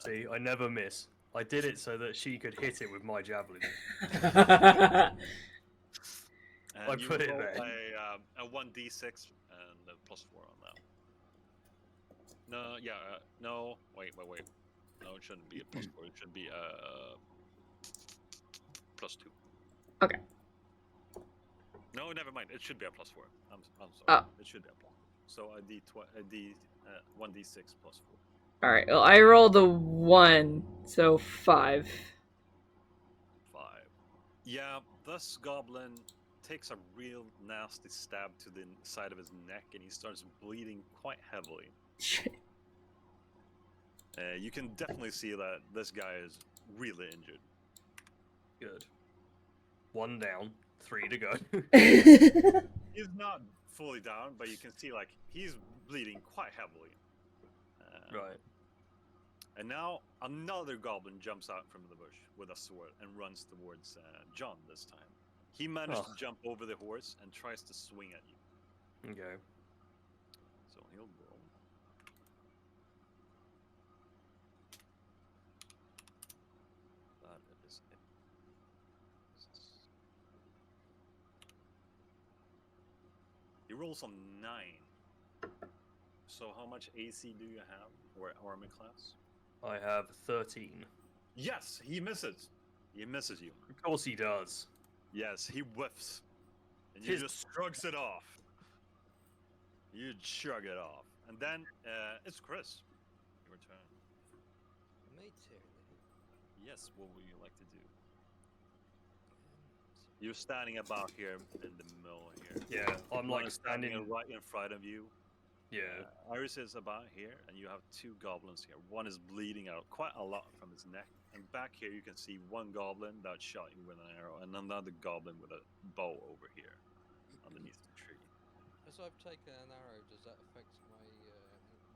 [SPEAKER 1] See, I never miss. I did it so that she could hit it with my javelin.
[SPEAKER 3] And
[SPEAKER 1] I
[SPEAKER 3] you
[SPEAKER 1] put it
[SPEAKER 3] roll
[SPEAKER 1] there.
[SPEAKER 3] a 1d6 and a plus 4 on that. No, yeah, no. Wait. No, it shouldn't be a +4. It should be +2.
[SPEAKER 2] Okay.
[SPEAKER 3] No, never mind. It should be a +4. I'm sorry.
[SPEAKER 2] Oh.
[SPEAKER 3] It should be a +4. So a 1d6 +4.
[SPEAKER 2] All right. Well, I rolled a 1, so 5.
[SPEAKER 3] 5. Yeah, this goblin takes a real nasty stab to the side of his neck, and he starts bleeding quite heavily.
[SPEAKER 2] Shit.
[SPEAKER 3] You can definitely see that this guy is really injured.
[SPEAKER 1] Good. 1 down, 3 to go.
[SPEAKER 3] He's not fully down, but you can see like he's bleeding quite heavily.
[SPEAKER 1] Right.
[SPEAKER 3] And now another goblin jumps out from the bush with a sword and runs towards John this time. He managed to jump over the horse and tries to swing at you.
[SPEAKER 1] Okay.
[SPEAKER 3] So he'll roll. That is it. He rolls on 9. So how much AC do you have, or armor class?
[SPEAKER 1] I have 13.
[SPEAKER 3] Yes, he misses. He misses you.
[SPEAKER 1] Of course he does.
[SPEAKER 3] Yes, he whiffs. And you just shrugs it off. You shrug it off. And then it's Chris. Your turn.
[SPEAKER 4] My turn.
[SPEAKER 3] Yes, what would you like to do? You're standing about here in the middle here.
[SPEAKER 1] Yeah, I'm
[SPEAKER 3] One
[SPEAKER 1] like
[SPEAKER 3] is standing
[SPEAKER 1] standing.
[SPEAKER 3] right in front of you.
[SPEAKER 1] Yeah.
[SPEAKER 3] Iris is about here, and you have 2 goblins here. One is bleeding out quite a lot from his neck. And back here, you can see 1 goblin that shot you with an arrow, and another goblin with a bow over here, underneath the tree.
[SPEAKER 4] As I've taken an arrow, does that affect my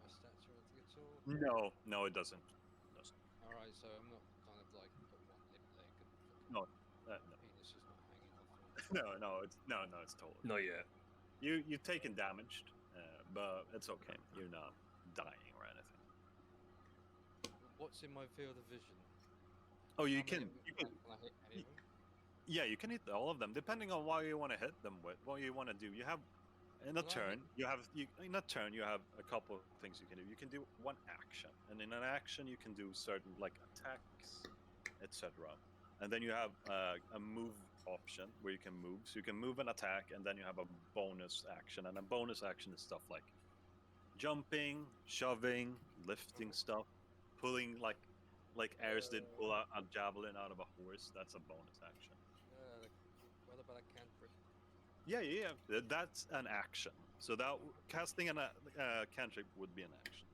[SPEAKER 4] stats or anything at all?
[SPEAKER 3] No, it doesn't.
[SPEAKER 4] All right, so I'm not kind of like got one limp leg and
[SPEAKER 3] No,
[SPEAKER 4] penis is not hanging off.
[SPEAKER 3] it's totally.
[SPEAKER 1] Not yet.
[SPEAKER 3] You've taken damage, but it's okay. You're not dying or anything.
[SPEAKER 4] What's in my field of vision?
[SPEAKER 3] Oh, you
[SPEAKER 4] How
[SPEAKER 3] can
[SPEAKER 4] I hit any of them?
[SPEAKER 3] yeah, you can hit all of them depending on what you want to hit them with. What you want to do. You have in a
[SPEAKER 4] Well, I
[SPEAKER 3] turn. You have a couple of things you can do. You can do 1 action, and in an action you can do certain like attacks, etc. And then you have a move option where you can move. So you can move and attack, and then you have a bonus action. And a bonus action is stuff like jumping, shoving, lifting stuff, pulling like Ares did pull out a javelin out of a horse. That's a bonus action.
[SPEAKER 4] What about a cantrip?
[SPEAKER 3] Yeah. That's an action. So that casting a cantrip would be an action.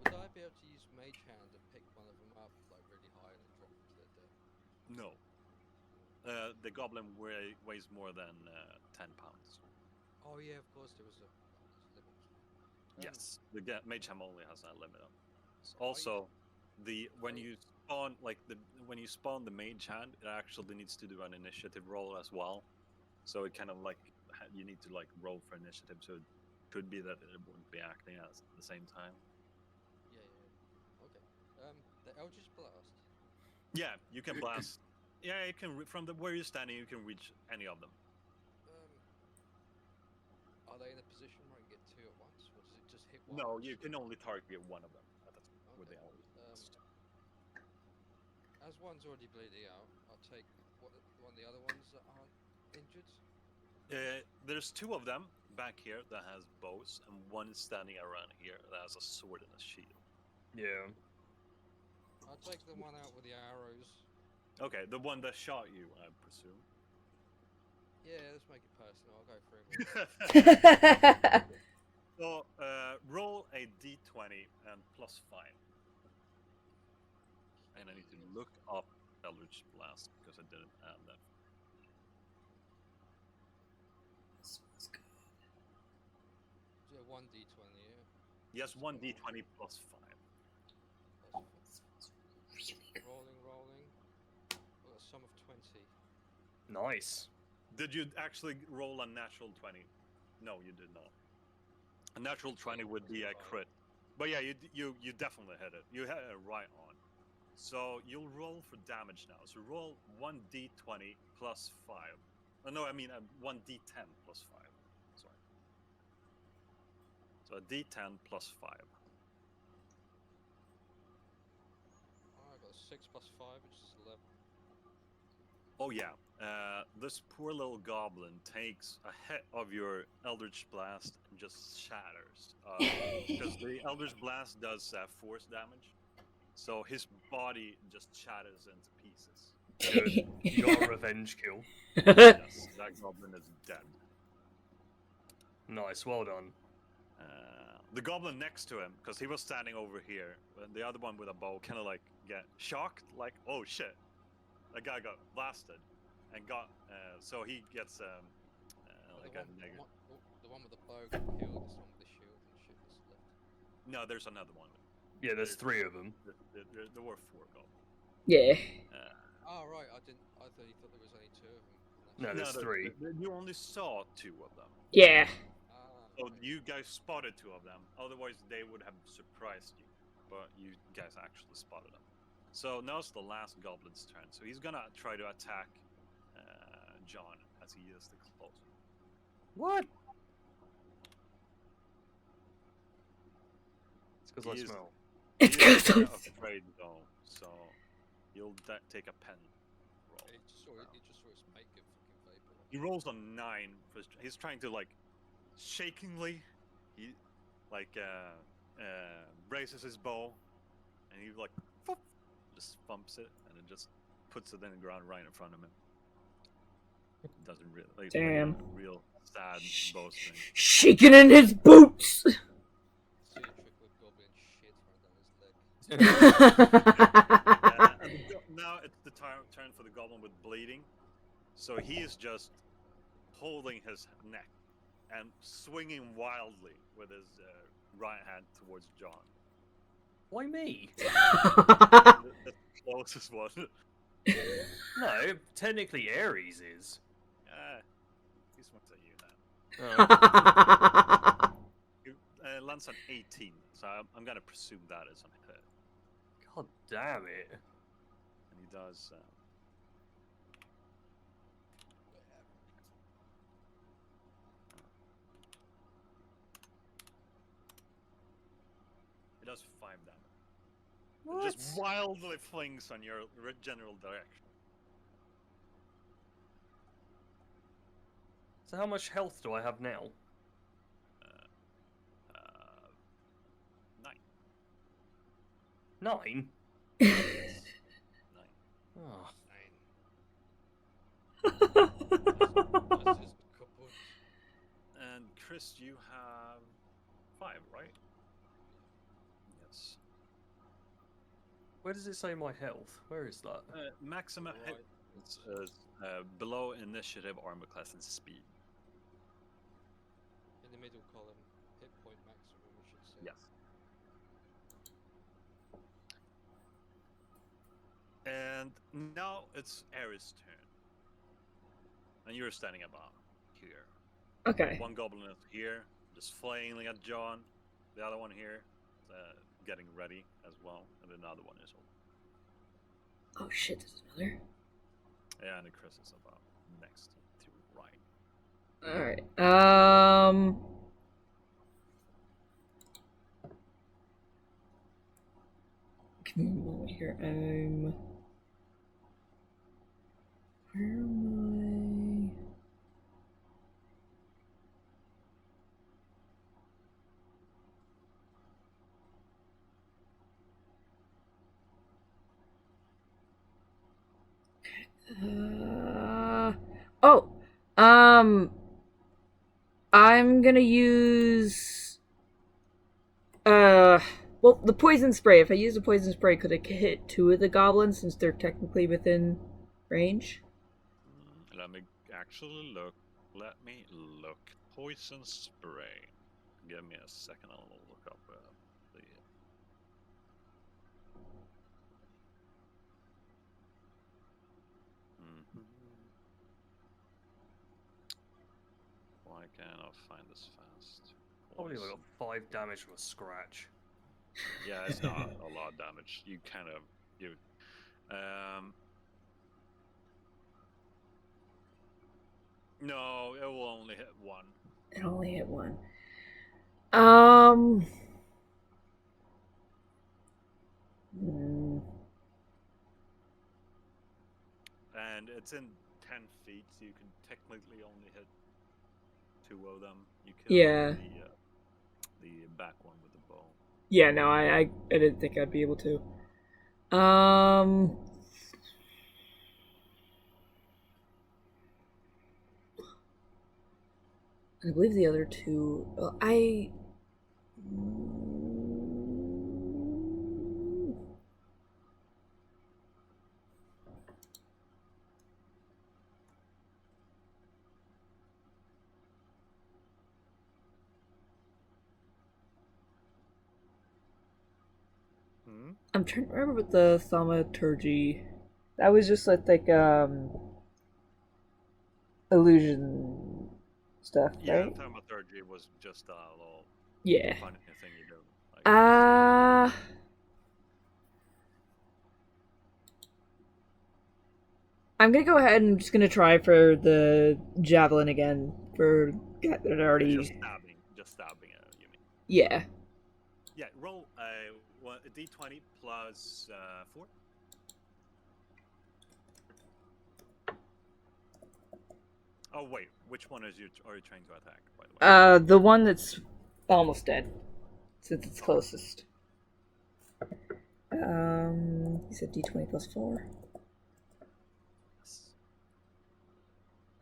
[SPEAKER 4] Would I be able to use Mage Hand and pick one of them up like really high and then drop them to their death?
[SPEAKER 3] No. The goblin weighs more than 10 pounds.
[SPEAKER 4] Oh yeah, of course there was a limit.
[SPEAKER 3] Yes, the mage hand only has that limit on. Also, when you spawn the mage hand, it actually needs to do an initiative roll as well. So it kind of like you need to like roll for initiative. So it could be that it wouldn't be acting at the same time.
[SPEAKER 4] Yeah. Okay. The Eldritch Blast.
[SPEAKER 3] Yeah, you can blast. Yeah, you can from where you're standing, you can reach any of them.
[SPEAKER 4] Are they in a position where I can get 2 at once, or does it just hit one?
[SPEAKER 3] No, you can only target one of them with the
[SPEAKER 4] Okay.
[SPEAKER 3] Eldritch Blast.
[SPEAKER 4] As one's already bleeding out, I'll take one of the other ones that aren't injured.
[SPEAKER 3] There's 2 of them back here that has bows, and one is standing around here that has a sword and a shield.
[SPEAKER 1] Yeah.
[SPEAKER 4] I'll take the one out with the arrows.
[SPEAKER 3] Okay, the one that shot you, I presume.
[SPEAKER 4] Yeah, let's make it personal. I'll go for him.
[SPEAKER 3] So, roll a d20 and +5. And I need to look up Eldritch Blast because I didn't add that.
[SPEAKER 4] So 1d20, yeah.
[SPEAKER 3] Yes, 1d20 +5.
[SPEAKER 4] Rolling. Got a sum of 20.
[SPEAKER 1] Nice.
[SPEAKER 3] Did you actually roll a natural 20? No, you did not. A natural 20 would be a crit. But yeah, you definitely hit it. You hit it right on. So you'll roll for damage now. So roll 1d20 +5. No, I mean 1d10 +5. Sorry. So a d10 +5.
[SPEAKER 4] 6 plus 5, which is 11.
[SPEAKER 3] Oh yeah, this poor little goblin takes a hit of your Eldritch Blast and just shatters. Because the Eldritch Blast does force damage, so his body just shatters into pieces.
[SPEAKER 1] Good. You got a revenge kill.
[SPEAKER 3] Yes, that goblin is dead.
[SPEAKER 1] Nice, well done.
[SPEAKER 3] The goblin next to him, because he was standing over here, and the other one with a bow kind of like get shocked, like, oh shit, that guy got blasted, and got, so he gets like a negative.
[SPEAKER 4] The one with the bow got killed, this one with the shield and shit is left.
[SPEAKER 3] No, there's another one.
[SPEAKER 1] Yeah, there's 3 of them.
[SPEAKER 3] There were 4 goblins.
[SPEAKER 2] Yeah.
[SPEAKER 4] Oh right, I thought you thought there was only 2 of them.
[SPEAKER 1] No, there's 3.
[SPEAKER 3] You only saw 2 of them.
[SPEAKER 2] Yeah.
[SPEAKER 3] So you guys spotted 2 of them. Otherwise, they would have surprised you. But you guys actually spotted them. So now it's the last goblin's turn. So he's gonna try to attack John as he is the closest.
[SPEAKER 1] What? It's because I
[SPEAKER 3] He is-
[SPEAKER 1] smell.
[SPEAKER 2] It's
[SPEAKER 3] He is
[SPEAKER 2] because
[SPEAKER 3] afraid though, so he'll take a pen roll.
[SPEAKER 4] He just saw his mate get fucking vapor.
[SPEAKER 3] He rolls a 9. He's trying to like shakingly, he like braces his bow, and he like just thumps it, and then just puts it in the ground right in front of him. Doesn't really like,
[SPEAKER 2] Damn.
[SPEAKER 3] real sad bow string.
[SPEAKER 2] shaking in his boots.
[SPEAKER 4] See a trickle of goblin shit right down his leg.
[SPEAKER 3] And now it's the turn for the goblin with bleeding, so he is just holding his neck and swinging wildly with his right hand towards John.
[SPEAKER 1] Why me?
[SPEAKER 3] The closest one.
[SPEAKER 1] No, technically Ares is.
[SPEAKER 3] He swings at you now.
[SPEAKER 1] Oh,
[SPEAKER 3] He lands on 18, so I'm gonna presume that is on hit.
[SPEAKER 1] God damn it.
[SPEAKER 3] And he does. It does 5 damage.
[SPEAKER 1] What?
[SPEAKER 3] It just wildly flings on your general direction.
[SPEAKER 1] So how much health do I have now?
[SPEAKER 3] 9.
[SPEAKER 1] 9?
[SPEAKER 3] Yes. 9.
[SPEAKER 1] Oh.
[SPEAKER 4] That's just kaput.
[SPEAKER 3] And Chris, you have 5, right? Yes.
[SPEAKER 1] Where does it say my health? Where is that?
[SPEAKER 3] Maximum hit
[SPEAKER 4] Right.
[SPEAKER 3] is below initiative, armor class, and speed.
[SPEAKER 4] In the middle column, hit point maximum, we should say.
[SPEAKER 3] Yes. And now it's Ares' turn. And you're standing about here.
[SPEAKER 2] Okay.
[SPEAKER 3] One goblin is here, just flailing at John. The other one here, getting ready as well. And another one is over.
[SPEAKER 2] Oh shit, there's another.
[SPEAKER 3] Yeah, and Chris is about next to right.
[SPEAKER 2] Alright. Give me a moment here. Where am I'm gonna use well, the poison spray. If I use the poison spray, could it hit 2 of the goblins since they're technically within range?
[SPEAKER 3] Let me actually look. Let me look. Poison spray. Give me a second. I'll look up the. Why can't I find this fast?
[SPEAKER 1] Probably got 5 damage from a scratch.
[SPEAKER 3] Yeah, it's not a lot of damage. You kind of no, it will only hit 1.
[SPEAKER 2] It only hit 1. Hmm.
[SPEAKER 3] and it's in 10 feet, so you can technically only hit 2 of them. You can
[SPEAKER 2] Yeah.
[SPEAKER 3] the back one with the bow.
[SPEAKER 2] Yeah, no, I didn't think I'd be able to. I believe the other two.
[SPEAKER 3] Hmm?
[SPEAKER 2] I'm trying to remember what the thaumaturgy. That was just like illusion stuff,
[SPEAKER 3] Yeah,
[SPEAKER 2] right?
[SPEAKER 3] thaumaturgy was just a little
[SPEAKER 2] Yeah.
[SPEAKER 3] funny thing you do. Like,
[SPEAKER 2] I'm gonna go ahead and I'm just gonna try for the javelin again for that
[SPEAKER 3] just
[SPEAKER 2] already.
[SPEAKER 3] stabbing it. You mean?
[SPEAKER 2] Yeah.
[SPEAKER 3] Yeah, roll a d20 plus 4. Oh wait, which one are you trying to attack? By the way.
[SPEAKER 2] The one that's almost dead, since it's
[SPEAKER 3] Oh.
[SPEAKER 2] closest. You said D20 plus 4.
[SPEAKER 3] Yes.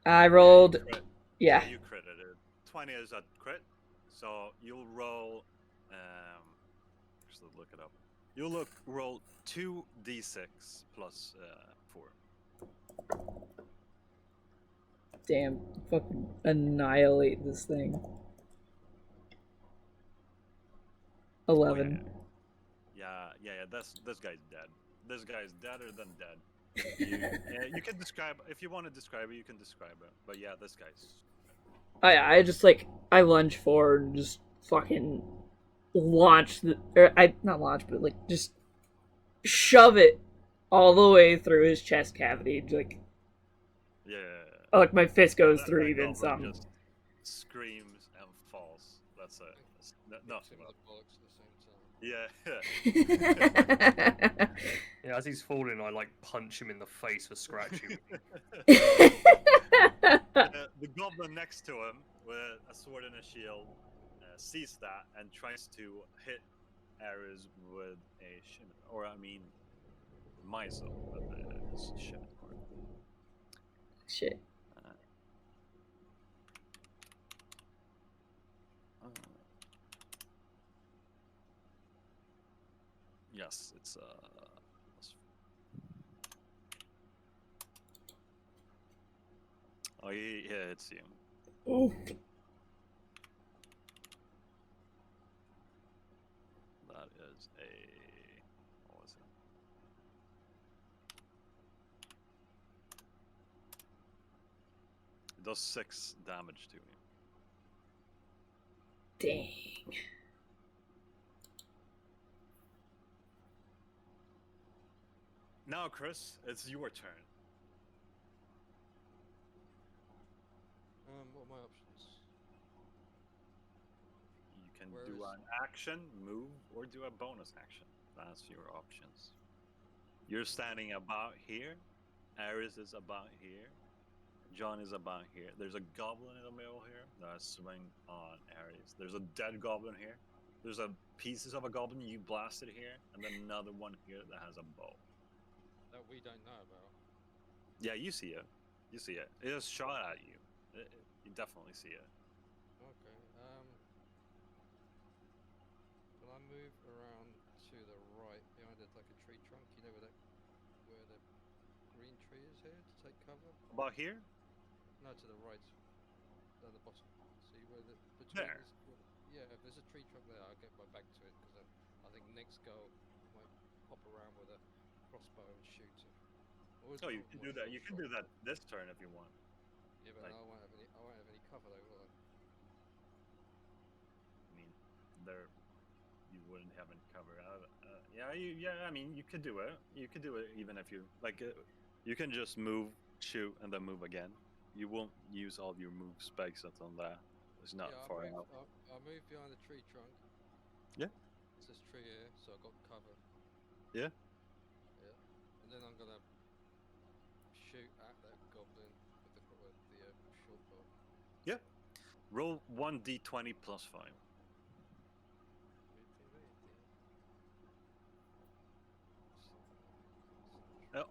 [SPEAKER 2] I rolled.
[SPEAKER 3] Yeah,
[SPEAKER 2] Yeah.
[SPEAKER 3] you critted it. 20 is a crit, so you'll roll. Just look it up. You'll roll 2d6 plus 4.
[SPEAKER 2] Damn. Fucking annihilate this thing. 11.
[SPEAKER 3] Yeah. This guy's dead. This guy's deader than dead. You can describe if you want to describe it. You can describe it. But yeah, this guy's.
[SPEAKER 2] I just like I lunge forward and just fucking launch the or I not launch but like just shove it all the way through his chest cavity.
[SPEAKER 3] Yeah.
[SPEAKER 2] Like my fist goes
[SPEAKER 3] That,
[SPEAKER 2] through
[SPEAKER 3] that
[SPEAKER 2] even
[SPEAKER 3] goblin
[SPEAKER 2] some.
[SPEAKER 3] just screams and falls. That's it.
[SPEAKER 4] Kicks him
[SPEAKER 3] Nothing
[SPEAKER 4] in
[SPEAKER 3] else.
[SPEAKER 4] the bollocks at the same time.
[SPEAKER 3] Yeah.
[SPEAKER 1] Yeah, as he's falling, I like punch him in the face for scratching.
[SPEAKER 3] The goblin next to him with a sword and a shield sees that and tries to hit Ares with a Mizo with his scimitar.
[SPEAKER 2] Shit.
[SPEAKER 3] Yes, it's oh, yeah, it's you.
[SPEAKER 2] Ooh.
[SPEAKER 3] That is a what was it? It does 6 damage to you.
[SPEAKER 2] Dang.
[SPEAKER 3] Now, Chris, it's your turn.
[SPEAKER 4] What are my options?
[SPEAKER 3] You can
[SPEAKER 4] Where
[SPEAKER 3] do
[SPEAKER 4] is-
[SPEAKER 3] an action, move, or do a bonus action. That's your options. You're standing about here. Ares is about here. Jon is about here. There's a goblin in the middle here that's swing on Ares. There's a dead goblin here. There's a pieces of a goblin you blasted here, and then another one here that has a bow.
[SPEAKER 4] That we don't know about.
[SPEAKER 3] Yeah, you see it. You see it. It just shot at you. You definitely see it.
[SPEAKER 4] Okay. Can I move around to the right behind it like a tree trunk? You know where the green tree is here to take cover?
[SPEAKER 3] About here?
[SPEAKER 4] No, to the right, down the bottom. See where the between
[SPEAKER 3] There.
[SPEAKER 4] yeah, if there's a tree trunk there, I'll get my back to it because I think next go might hop around with a crossbow and shoot him.
[SPEAKER 3] Oh, you can do that. You can do that this turn if you want.
[SPEAKER 4] Yeah, but
[SPEAKER 3] like-
[SPEAKER 4] I won't have any cover though, will I?
[SPEAKER 3] I mean, there you wouldn't have any cover. Yeah. I mean, you could do it. You could do it even if you like. You can just move, shoot, and then move again. You won't use all your move space on that. It's not
[SPEAKER 4] Yeah,
[SPEAKER 3] far enough.
[SPEAKER 4] I'll move behind the tree trunk.
[SPEAKER 3] Yeah.
[SPEAKER 4] It's this tree here, so I've got cover.
[SPEAKER 3] Yeah.
[SPEAKER 4] Yeah. And then I'm gonna shoot at short bow.
[SPEAKER 3] Yeah. Roll 1d20 plus 5.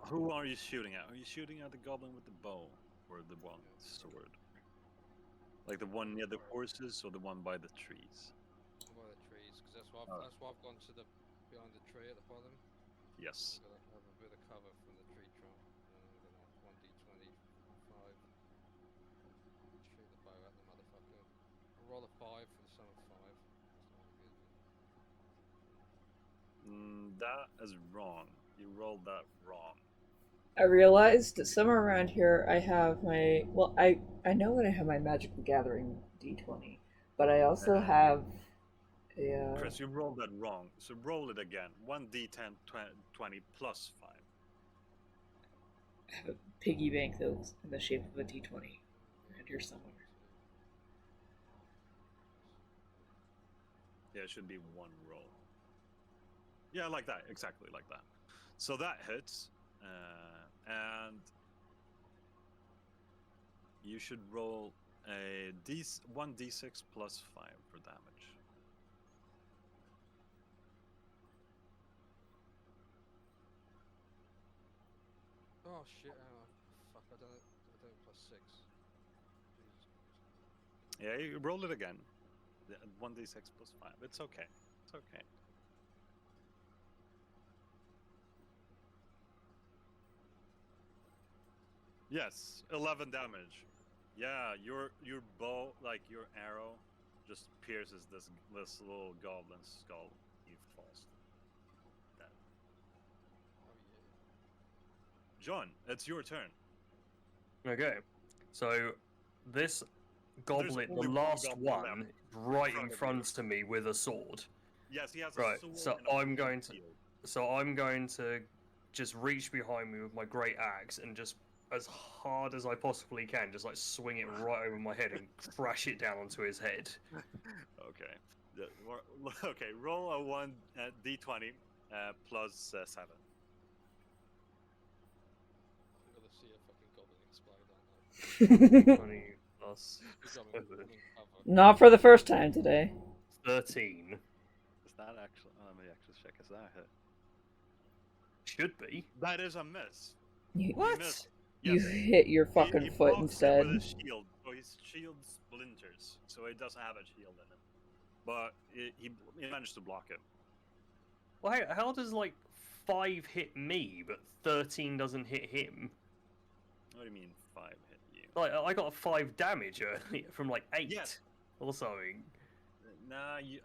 [SPEAKER 3] Who are you shooting at? Are you shooting at the goblin with the bow or the one with the sword? Like the one near the horses or the one by the trees?
[SPEAKER 4] By the trees, because that's why
[SPEAKER 3] Oh.
[SPEAKER 4] that's why I've gone to the behind the tree at the bottom.
[SPEAKER 3] Yes.
[SPEAKER 4] I'm gonna have a bit of cover from the tree trunk, and I'm gonna 1d25 shoot the bow at the motherfucker. I roll a 5 for the sum of 5. That's not good.
[SPEAKER 3] That is wrong. You rolled that wrong.
[SPEAKER 2] I realized that somewhere around here I have my I know that I have my Magic the Gathering D20, but I also have a
[SPEAKER 3] Chris, you rolled that wrong. So roll it again. 1d10 20 plus 5.
[SPEAKER 2] I have a piggy bank that's in the shape of a D20 around here somewhere.
[SPEAKER 3] Yeah, it should be one roll. Yeah, like that. Exactly like that. So that hits. And you should roll a 1d6 plus 5 for damage.
[SPEAKER 4] Oh shit! Fuck! I done it plus 6. Jesus Christ.
[SPEAKER 3] Yeah, you roll it again. 1d6 plus 5. It's okay. It's okay. Yes, 11 damage. Yeah, your bow, like your arrow, just pierces this little goblin's skull. He falls dead.
[SPEAKER 4] Oh yeah.
[SPEAKER 3] John, it's your turn.
[SPEAKER 1] Okay, so this goblin, the
[SPEAKER 3] only one
[SPEAKER 1] last
[SPEAKER 3] goblin
[SPEAKER 1] one,
[SPEAKER 3] left
[SPEAKER 1] right in
[SPEAKER 3] in front of
[SPEAKER 1] front of me with a sword.
[SPEAKER 3] Yes, he has
[SPEAKER 1] Right,
[SPEAKER 3] a sword
[SPEAKER 1] so
[SPEAKER 3] and a
[SPEAKER 1] I'm going to,
[SPEAKER 3] shield.
[SPEAKER 1] so I'm going to just reach behind me with my great axe and just as hard as I possibly can, just like swing it right over my head and crash it down onto his head.
[SPEAKER 3] Okay. Okay, roll a 1 d20 plus 7.
[SPEAKER 4] I'm gonna see a fucking goblin explode, aren't I?
[SPEAKER 1] 20 plus
[SPEAKER 4] Becoming
[SPEAKER 1] 7.
[SPEAKER 4] cover.
[SPEAKER 2] Not for the first time today.
[SPEAKER 1] 13.
[SPEAKER 3] Is that actually? Let me actually check. Is that a hit?
[SPEAKER 1] Should be.
[SPEAKER 3] That is a miss.
[SPEAKER 2] You,
[SPEAKER 1] What?
[SPEAKER 3] missed.
[SPEAKER 2] you
[SPEAKER 3] Yes.
[SPEAKER 2] hit your fucking
[SPEAKER 3] he
[SPEAKER 2] foot
[SPEAKER 3] blocks
[SPEAKER 2] instead.
[SPEAKER 3] it with his shield, so his shield splinters, so he doesn't have a shield in it. But he managed to block it.
[SPEAKER 1] Well, how does like 5 hit me, but 13 doesn't hit him?
[SPEAKER 3] What do you mean 5 hit you?
[SPEAKER 1] Like I got 5 damage earlier from like 8
[SPEAKER 3] Yes.
[SPEAKER 1] or something.
[SPEAKER 3] Nah, he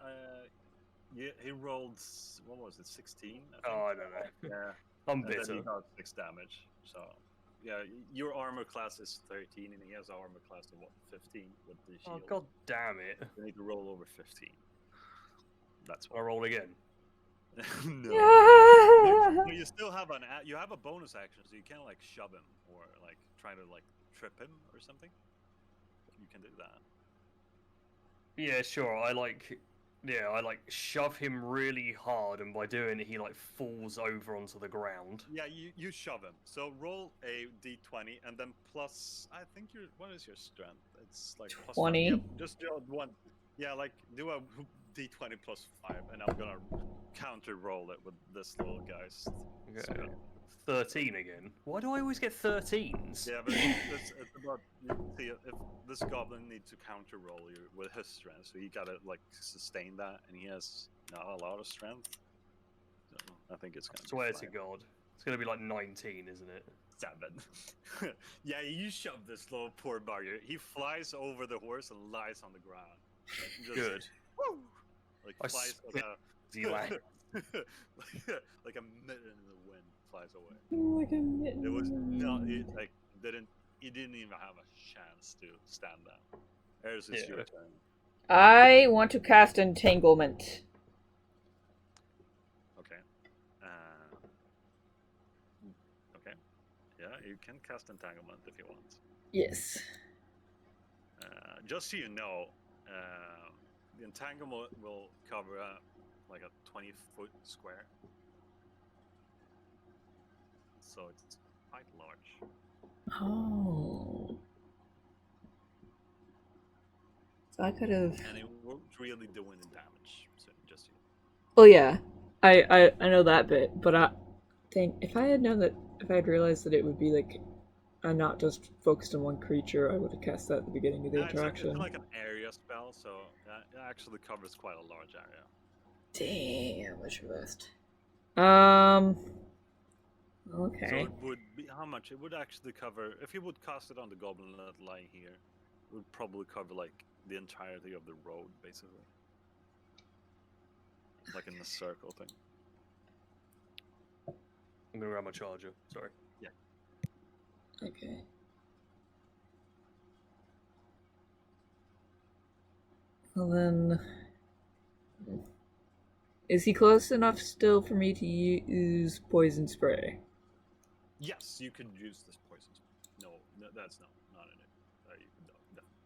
[SPEAKER 3] rolled, what was it, 16?
[SPEAKER 1] Oh, I don't know.
[SPEAKER 3] Yeah.
[SPEAKER 1] I'm
[SPEAKER 3] And then
[SPEAKER 1] bitter.
[SPEAKER 3] he got 6 damage. So, yeah, your armor class is 13, and he has an armor class of what, 15 with the
[SPEAKER 1] Oh
[SPEAKER 3] shield.
[SPEAKER 1] god damn it!
[SPEAKER 3] You need to roll over 15. That's
[SPEAKER 1] I
[SPEAKER 3] why.
[SPEAKER 1] roll again.
[SPEAKER 3] No. You still have you have a bonus action, so you can like shove him or like try to like trip him or something. You can do that.
[SPEAKER 1] Yeah, sure. I like shove him really hard, and by doing it, he like falls over onto the ground.
[SPEAKER 3] Yeah, you shove him. So roll a d20 and then plus. I think what is your strength? It's like plus
[SPEAKER 2] 20.
[SPEAKER 3] 5. Yeah, just do one. Yeah, like do a d20 plus 5, and I'm gonna counter roll it with this little guy's.
[SPEAKER 1] Okay.
[SPEAKER 3] spell.
[SPEAKER 1] 13 again. Why do I always get 13s?
[SPEAKER 3] Yeah, but it's about see if this goblin needs to counter roll you with his strength, so he gotta like sustain that, and he has not a lot of strength. So I think it's gonna.
[SPEAKER 1] Swear
[SPEAKER 3] be
[SPEAKER 1] to
[SPEAKER 3] fine.
[SPEAKER 1] God, it's gonna be like 19, isn't it?
[SPEAKER 3] 7. Yeah, you shove this little poor bugger. He flies over the horse and lies on the ground. Just,
[SPEAKER 1] Good.
[SPEAKER 3] Woo! Like
[SPEAKER 1] I
[SPEAKER 3] flies
[SPEAKER 1] spit the land.
[SPEAKER 3] like a mitten in the wind flies away.
[SPEAKER 2] Like a mitten.
[SPEAKER 3] It was not like he didn't even have a chance to stand up. Eris, it's your
[SPEAKER 1] Yeah.
[SPEAKER 3] turn.
[SPEAKER 2] I want to cast Entanglement.
[SPEAKER 3] Okay. Okay. Yeah, you can cast Entanglement if you want.
[SPEAKER 2] Yes.
[SPEAKER 3] Just so you know, the Entanglement will cover like a 20-foot square. So it's quite large.
[SPEAKER 2] Oh. So I could have.
[SPEAKER 3] And it won't really do any damage. So just
[SPEAKER 2] Well, yeah, I know that bit, but I think if I had known that, if I had realized that it would be like, I'm not just focused on one creature, I would have cast that at the beginning of the interaction.
[SPEAKER 3] It's like an area spell, so it actually covers quite a large area.
[SPEAKER 2] Damn, what's your list? Okay.
[SPEAKER 3] So it would be how much? It would actually cover if you would cast it on the goblin lying here. It would probably cover like the entirety of the road, basically, like in a circle thing.
[SPEAKER 1] I'm gonna grab my charger. Sorry.
[SPEAKER 3] Yeah.
[SPEAKER 2] Okay. Well then, is he close enough still for me to use poison spray?
[SPEAKER 3] Yes, you could use this poison. No, that's not in it. You can definitely.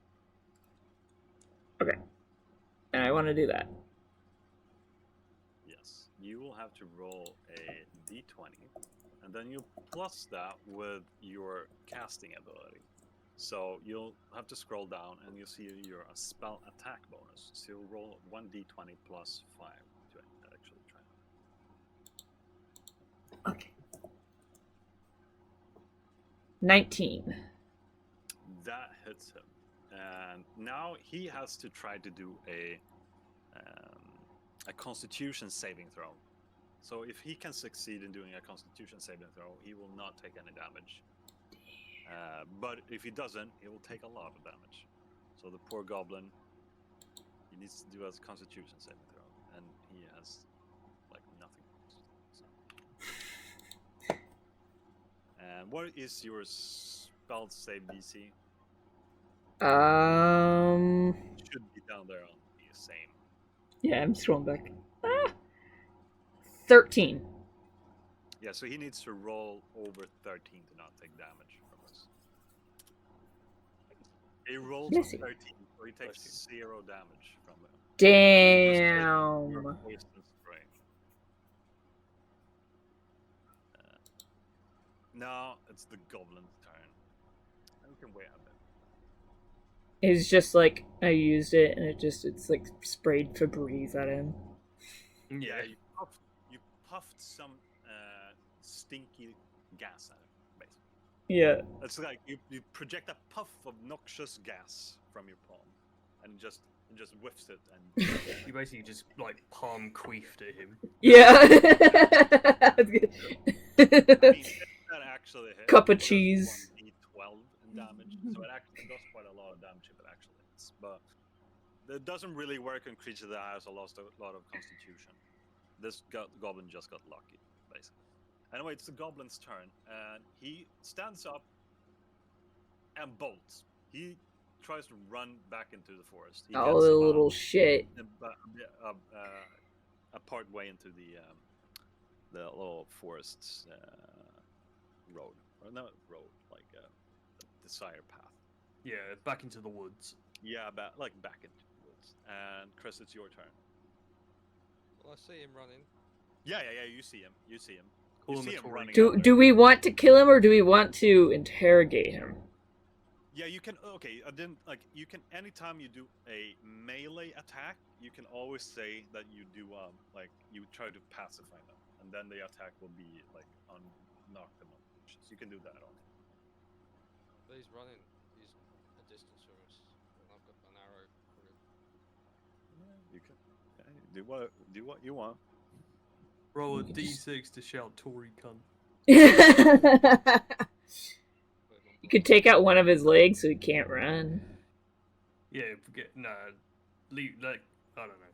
[SPEAKER 2] Okay. And I want to do that.
[SPEAKER 3] Yes, you will have to roll a d20, and then you plus that with your casting ability. So you'll have to scroll down, and you'll see your spell attack bonus. So you'll roll 1d20 plus 5 to actually try.
[SPEAKER 2] Okay. 19.
[SPEAKER 3] That hits him, and now he has to try to do a Constitution saving throw. So if he can succeed in doing a Constitution saving throw, he will not take any damage. But if he doesn't, he will take a lot of damage. So the poor goblin, he needs to do a Constitution saving throw, and he has like nothing. So. And what is your spell save DC? It should be down there on the same.
[SPEAKER 2] Yeah, I'm scrolling back. 13.
[SPEAKER 3] Yeah, so he needs to roll over 13 to not take damage from this. He rolls a 13, so he takes 0 damage from it.
[SPEAKER 2] Damn.
[SPEAKER 3] Now it's the goblin's turn. You can wait a bit.
[SPEAKER 2] It's just like I used it and it's like sprayed Febreze at him.
[SPEAKER 3] Yeah, you puffed some stinky gas at him, basically.
[SPEAKER 2] Yeah.
[SPEAKER 3] It's like you project a puff of noxious gas from your palm, and just whiffs it, and
[SPEAKER 1] you basically just like palm queefed at him.
[SPEAKER 2] Yeah.
[SPEAKER 3] I mean, that actually hit.
[SPEAKER 2] Cup of cheese.
[SPEAKER 3] 1d12 in damage, so it actually does quite a lot of damage if it actually hits. But it doesn't really work on creatures that has a lot of constitution. This goblin just got lucky, basically. Anyway, it's the goblin's turn, and he stands up and bolts. He tries to run back into the forest. He
[SPEAKER 2] Oh, the little shit.
[SPEAKER 3] A part way into the little forest's road, or not road, like the desired path.
[SPEAKER 1] Yeah, back into the woods.
[SPEAKER 3] Yeah, back into the woods. And Chris, it's your turn.
[SPEAKER 4] Well, I see him running.
[SPEAKER 3] Yeah, you see him. You see him running.
[SPEAKER 2] Do we want to kill him or do we want to interrogate him?
[SPEAKER 3] Yeah, you can. Okay, I didn't like. You can anytime you do a melee attack, you can always say that you do like you try to pacify them, and then the attack will be like knock them unconscious. You can do that on.
[SPEAKER 4] But he's running. He's a distance from us, and I've got an arrow for him.
[SPEAKER 3] Yeah, you can do what you want.
[SPEAKER 1] Roll a d6 to shout Tory cunt.
[SPEAKER 2] You could take out one of his legs so he can't run.
[SPEAKER 1] Yeah, leave, like, I don't know.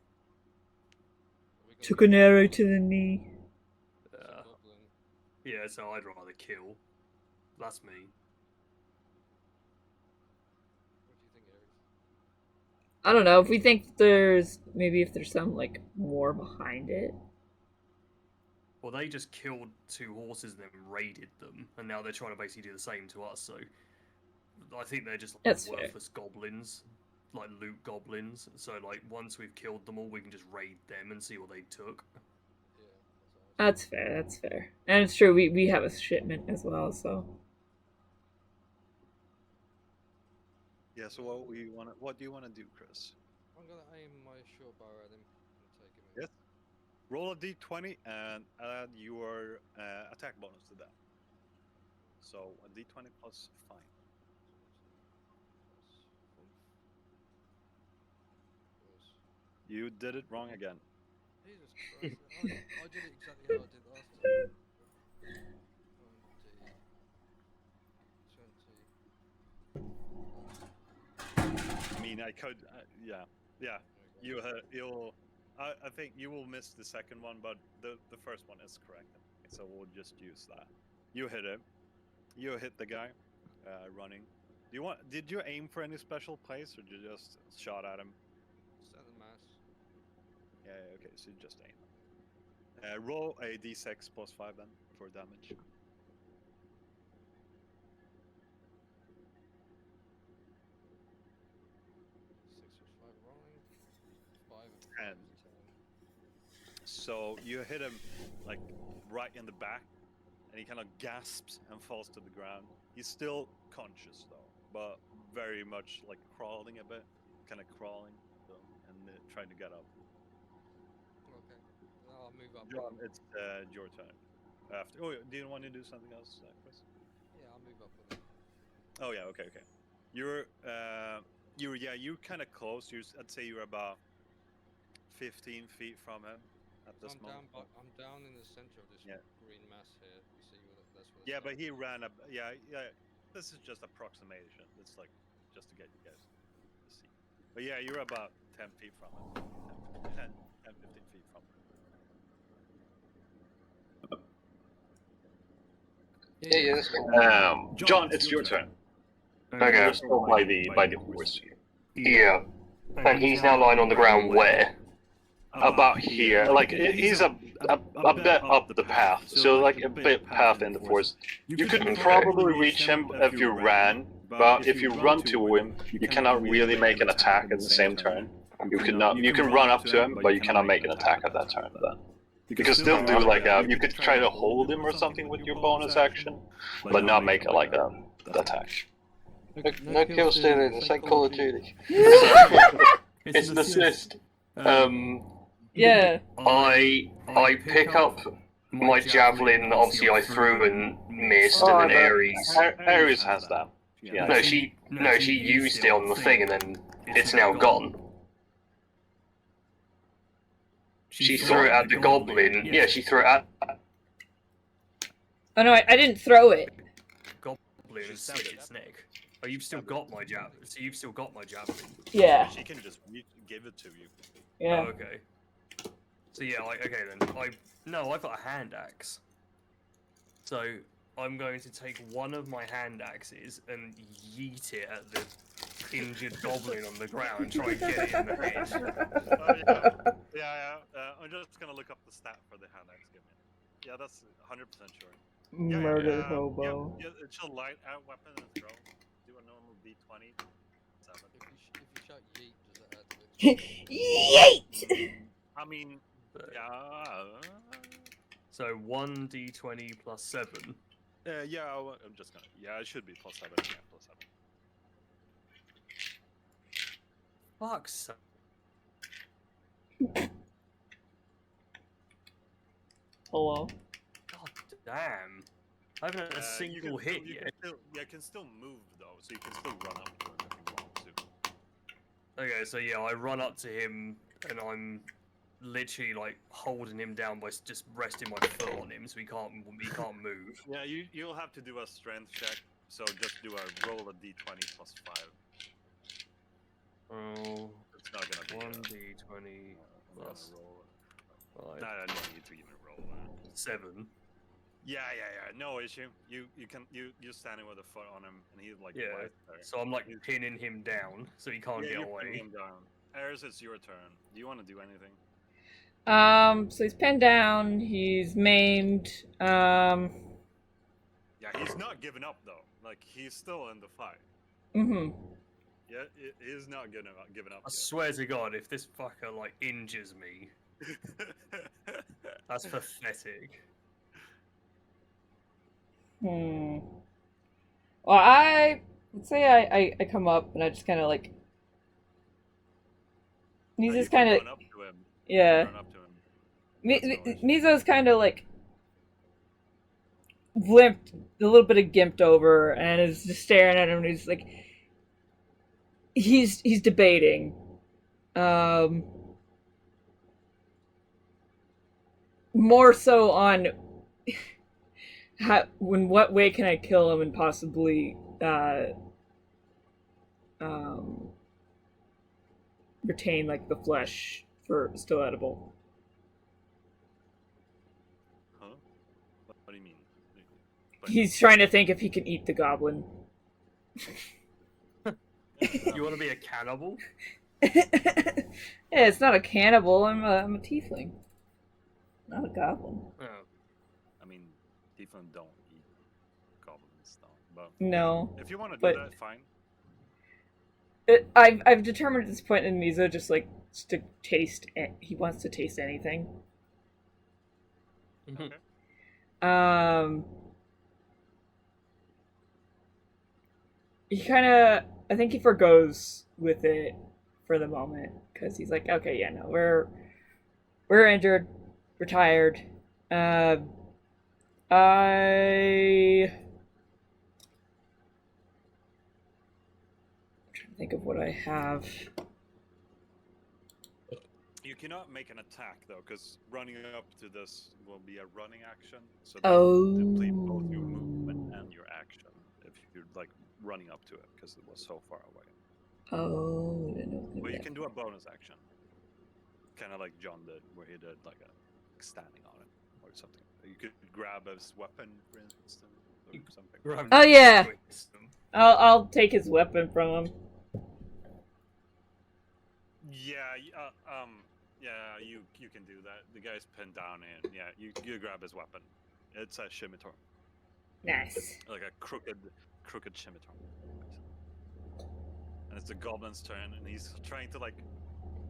[SPEAKER 2] Took an arrow to the knee.
[SPEAKER 1] Yeah, so I'd rather kill. That's me.
[SPEAKER 4] What do you think, Eric?
[SPEAKER 2] I don't know, if we think there's some like more behind it.
[SPEAKER 1] Well, they just killed 2 horses and then raided them, and now they're trying to basically do the same to us, so I think they're just like worthless goblins, like loot goblins, so like once we've killed them all, we can just raid them and see what they took.
[SPEAKER 4] Yeah,
[SPEAKER 2] That's fair. And it's true, we have a shipment as well, so...
[SPEAKER 3] Yeah. So what do you wanna do, Chris?
[SPEAKER 4] I'm gonna aim my short bow at him and take him in.
[SPEAKER 3] Yes. Roll a d20 and add your attack bonus to that. So a d20 plus 5. You did it wrong again.
[SPEAKER 4] Jesus Christ! I did it exactly how I did last time. 20.
[SPEAKER 3] I mean, I could. Yeah.
[SPEAKER 4] Okay.
[SPEAKER 3] You'll. I think you will miss the second one, but the first one is correct. So we'll just use that. You hit it. You hit the guy running. Did you aim for any special place, or did you just shot at him?
[SPEAKER 4] Center mass.
[SPEAKER 3] Yeah. Okay. So you just aim. Roll a d6 plus 5 then for damage.
[SPEAKER 4] 6 was 5 rolling. 5
[SPEAKER 3] And
[SPEAKER 4] 10.
[SPEAKER 3] so you hit him like right in the back, and he kind of gasps and falls to the ground. He's still conscious though, but very much like crawling a bit, kind of crawling and trying to get up.
[SPEAKER 4] Okay. Now I'll move up.
[SPEAKER 3] John, it's your turn. After, do you want to do something else, Chris?
[SPEAKER 4] Yeah, I'll move up with him.
[SPEAKER 3] Oh yeah, okay. You're kind of close. I'd say you're about 15 feet from him at this moment.
[SPEAKER 4] I'm down in the center of this green mass here. You see, that's what.
[SPEAKER 3] Yeah, but he ran up. Yeah. This is just approximation. It's like just to get you guys to see. But yeah, you're about 10 feet from him. 10, 15 feet from him.
[SPEAKER 5] Yes. John, it's your turn.
[SPEAKER 6] Okay.
[SPEAKER 5] You're still by the horse.
[SPEAKER 6] Yeah. And he's now lying on the ground where? About here. Like, he's a bit up the path. So, like, a bit path in the forest. You could probably reach him if you ran, but if you run to him, you cannot really make an attack at the same turn. You can run up to him, but you cannot make an attack at that turn then. You could still do like you could try to hold him or something with your bonus action, but not make it like a attack. No kill stealing, it's like Call of Duty. It's an assist.
[SPEAKER 2] Yeah.
[SPEAKER 6] I pick up my javelin, obviously I threw and missed, and then Ares...
[SPEAKER 5] Ares has that. Yeah.
[SPEAKER 6] No, she used it on the thing and then it's now gone. She threw it at the goblin. Yeah, she threw it at...
[SPEAKER 2] Oh no, I didn't throw it.
[SPEAKER 1] Goblin and slit its neck. Oh, you've still got my javelin. So you've still got my javelin.
[SPEAKER 2] Yeah.
[SPEAKER 3] She can just give it to you.
[SPEAKER 2] Yeah.
[SPEAKER 1] Oh, okay. So yeah, okay then. I've got a hand axe. So I'm going to take one of my hand axes and yeet it at the injured goblin on the ground and try and get it in the head.
[SPEAKER 3] I'm just gonna look up the stat for the hand axe. Give me. Yeah, that's 100% sure.
[SPEAKER 2] Murder hobo.
[SPEAKER 3] Yeah, it's a light out weapon and throw. Do a normal d20. 7.
[SPEAKER 4] If you shout yeet, does that add to it?
[SPEAKER 2] Yeet!
[SPEAKER 3] I mean, yeah.
[SPEAKER 1] So 1d20 plus 7.
[SPEAKER 3] I'm just gonna. Yeah, it should be plus 7. Yeah, plus 7.
[SPEAKER 1] Fuck's sake.
[SPEAKER 2] Hello?
[SPEAKER 1] God damn. I haven't had a single hit yet.
[SPEAKER 3] You can still move though, so you can still run up to him if you want to.
[SPEAKER 1] Okay, so yeah, I run up to him and I'm literally like holding him down by just resting my foot on him, so he can't move.
[SPEAKER 3] Yeah, you'll have to do a strength check. So just do a roll a d20 plus 5.
[SPEAKER 1] Oh,
[SPEAKER 3] It's not gonna be
[SPEAKER 1] 1d20 plus
[SPEAKER 3] roll.
[SPEAKER 1] 5.
[SPEAKER 3] No, I don't need to even roll that.
[SPEAKER 1] 7.
[SPEAKER 3] Yeah, no issue. You're standing with a foot on him, and he's like
[SPEAKER 1] Yeah.
[SPEAKER 3] right there.
[SPEAKER 1] So I'm like pinning him down so he can't get
[SPEAKER 3] you're pinning
[SPEAKER 1] away.
[SPEAKER 3] him down. Ares, it's your turn. Do you want to do anything?
[SPEAKER 2] So he's pinned down, he's maimed,
[SPEAKER 3] Yeah, he's not giving up though. Like he's still in the fight. Yeah, he's not giving up.
[SPEAKER 1] I swear to God, if this fucker like injures me, that's pathetic.
[SPEAKER 2] Well, let's say I come up and I just kind of like.
[SPEAKER 3] You
[SPEAKER 2] Mizo's
[SPEAKER 3] can
[SPEAKER 2] kind of
[SPEAKER 3] run up to him.
[SPEAKER 2] yeah.
[SPEAKER 3] Run up to him. That's no issue.
[SPEAKER 2] Mizo's kind of like limped, a little bit of gimped over, and is just staring at him. And he's like, he's debating. More so on in what way can I kill him and possibly retain like the flesh for still edible.
[SPEAKER 3] Huh? What do you mean?
[SPEAKER 2] He's trying to think if he can eat the goblin.
[SPEAKER 1] You want to be a cannibal?
[SPEAKER 2] Yeah, it's not a cannibal. I'm a tiefling, not a goblin.
[SPEAKER 1] Oh.
[SPEAKER 3] I mean, Tieflin don't eat goblins, though. But
[SPEAKER 2] No,
[SPEAKER 3] if you want to do
[SPEAKER 2] but
[SPEAKER 3] that, fine.
[SPEAKER 2] I've determined at this point in Mizo just like to taste. He wants to taste anything.
[SPEAKER 3] Okay.
[SPEAKER 2] He kind of, I think he forgoes with it for the moment because he's like, okay, yeah, no, we're injured, we're tired. I'm trying to think of what I have.
[SPEAKER 3] You cannot make an attack though, because running up to this will be a running action. So that
[SPEAKER 2] Oh.
[SPEAKER 3] deplete both your movement and your action if you're like running up to it, because it was so far away.
[SPEAKER 2] Oh, I didn't know it was gonna
[SPEAKER 3] But
[SPEAKER 2] be
[SPEAKER 3] you
[SPEAKER 2] that
[SPEAKER 3] can do a bonus action, kind of like John did, where he did like a standing on it or something. You could grab his weapon, for instance, or something.
[SPEAKER 1] Grab
[SPEAKER 2] Oh,
[SPEAKER 1] the
[SPEAKER 2] yeah.
[SPEAKER 1] twist them.
[SPEAKER 2] I'll take his weapon from him.
[SPEAKER 3] Yeah, yeah, you can do that. The guy's pinned down, and yeah, you grab his weapon. It's a scimitar,
[SPEAKER 2] Nice.
[SPEAKER 3] like a crooked scimitar. And it's the goblin's turn, and he's trying to like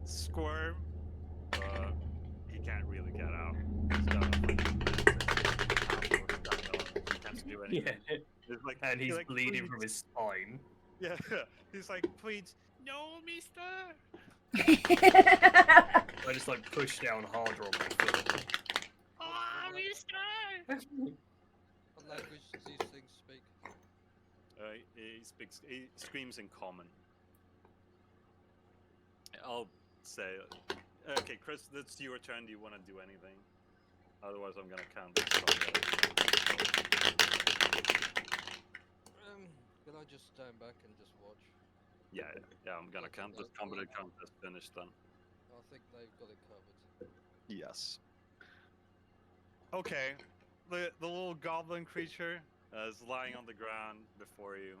[SPEAKER 3] squirm, but he can't really get out. He's got he can't do anything.
[SPEAKER 1] Yeah.
[SPEAKER 3] It's like,
[SPEAKER 1] And he's
[SPEAKER 3] like,
[SPEAKER 1] bleeding
[SPEAKER 3] please.
[SPEAKER 1] from his spine.
[SPEAKER 3] Yeah, he's like, please, no, mister.
[SPEAKER 1] I just like push down harder on my foot.
[SPEAKER 3] Oh, mister.
[SPEAKER 4] What language does these things speak?
[SPEAKER 3] He screams in common. I'll say, okay, Chris, it's your turn. Do you want to do anything? Otherwise, I'm gonna count this.
[SPEAKER 4] Can I just stand back and just watch?
[SPEAKER 3] Yeah, I'm gonna count this combat count as finished then.
[SPEAKER 4] I think they've got it covered.
[SPEAKER 3] Yes. Okay, the little goblin creature is lying on the ground before you.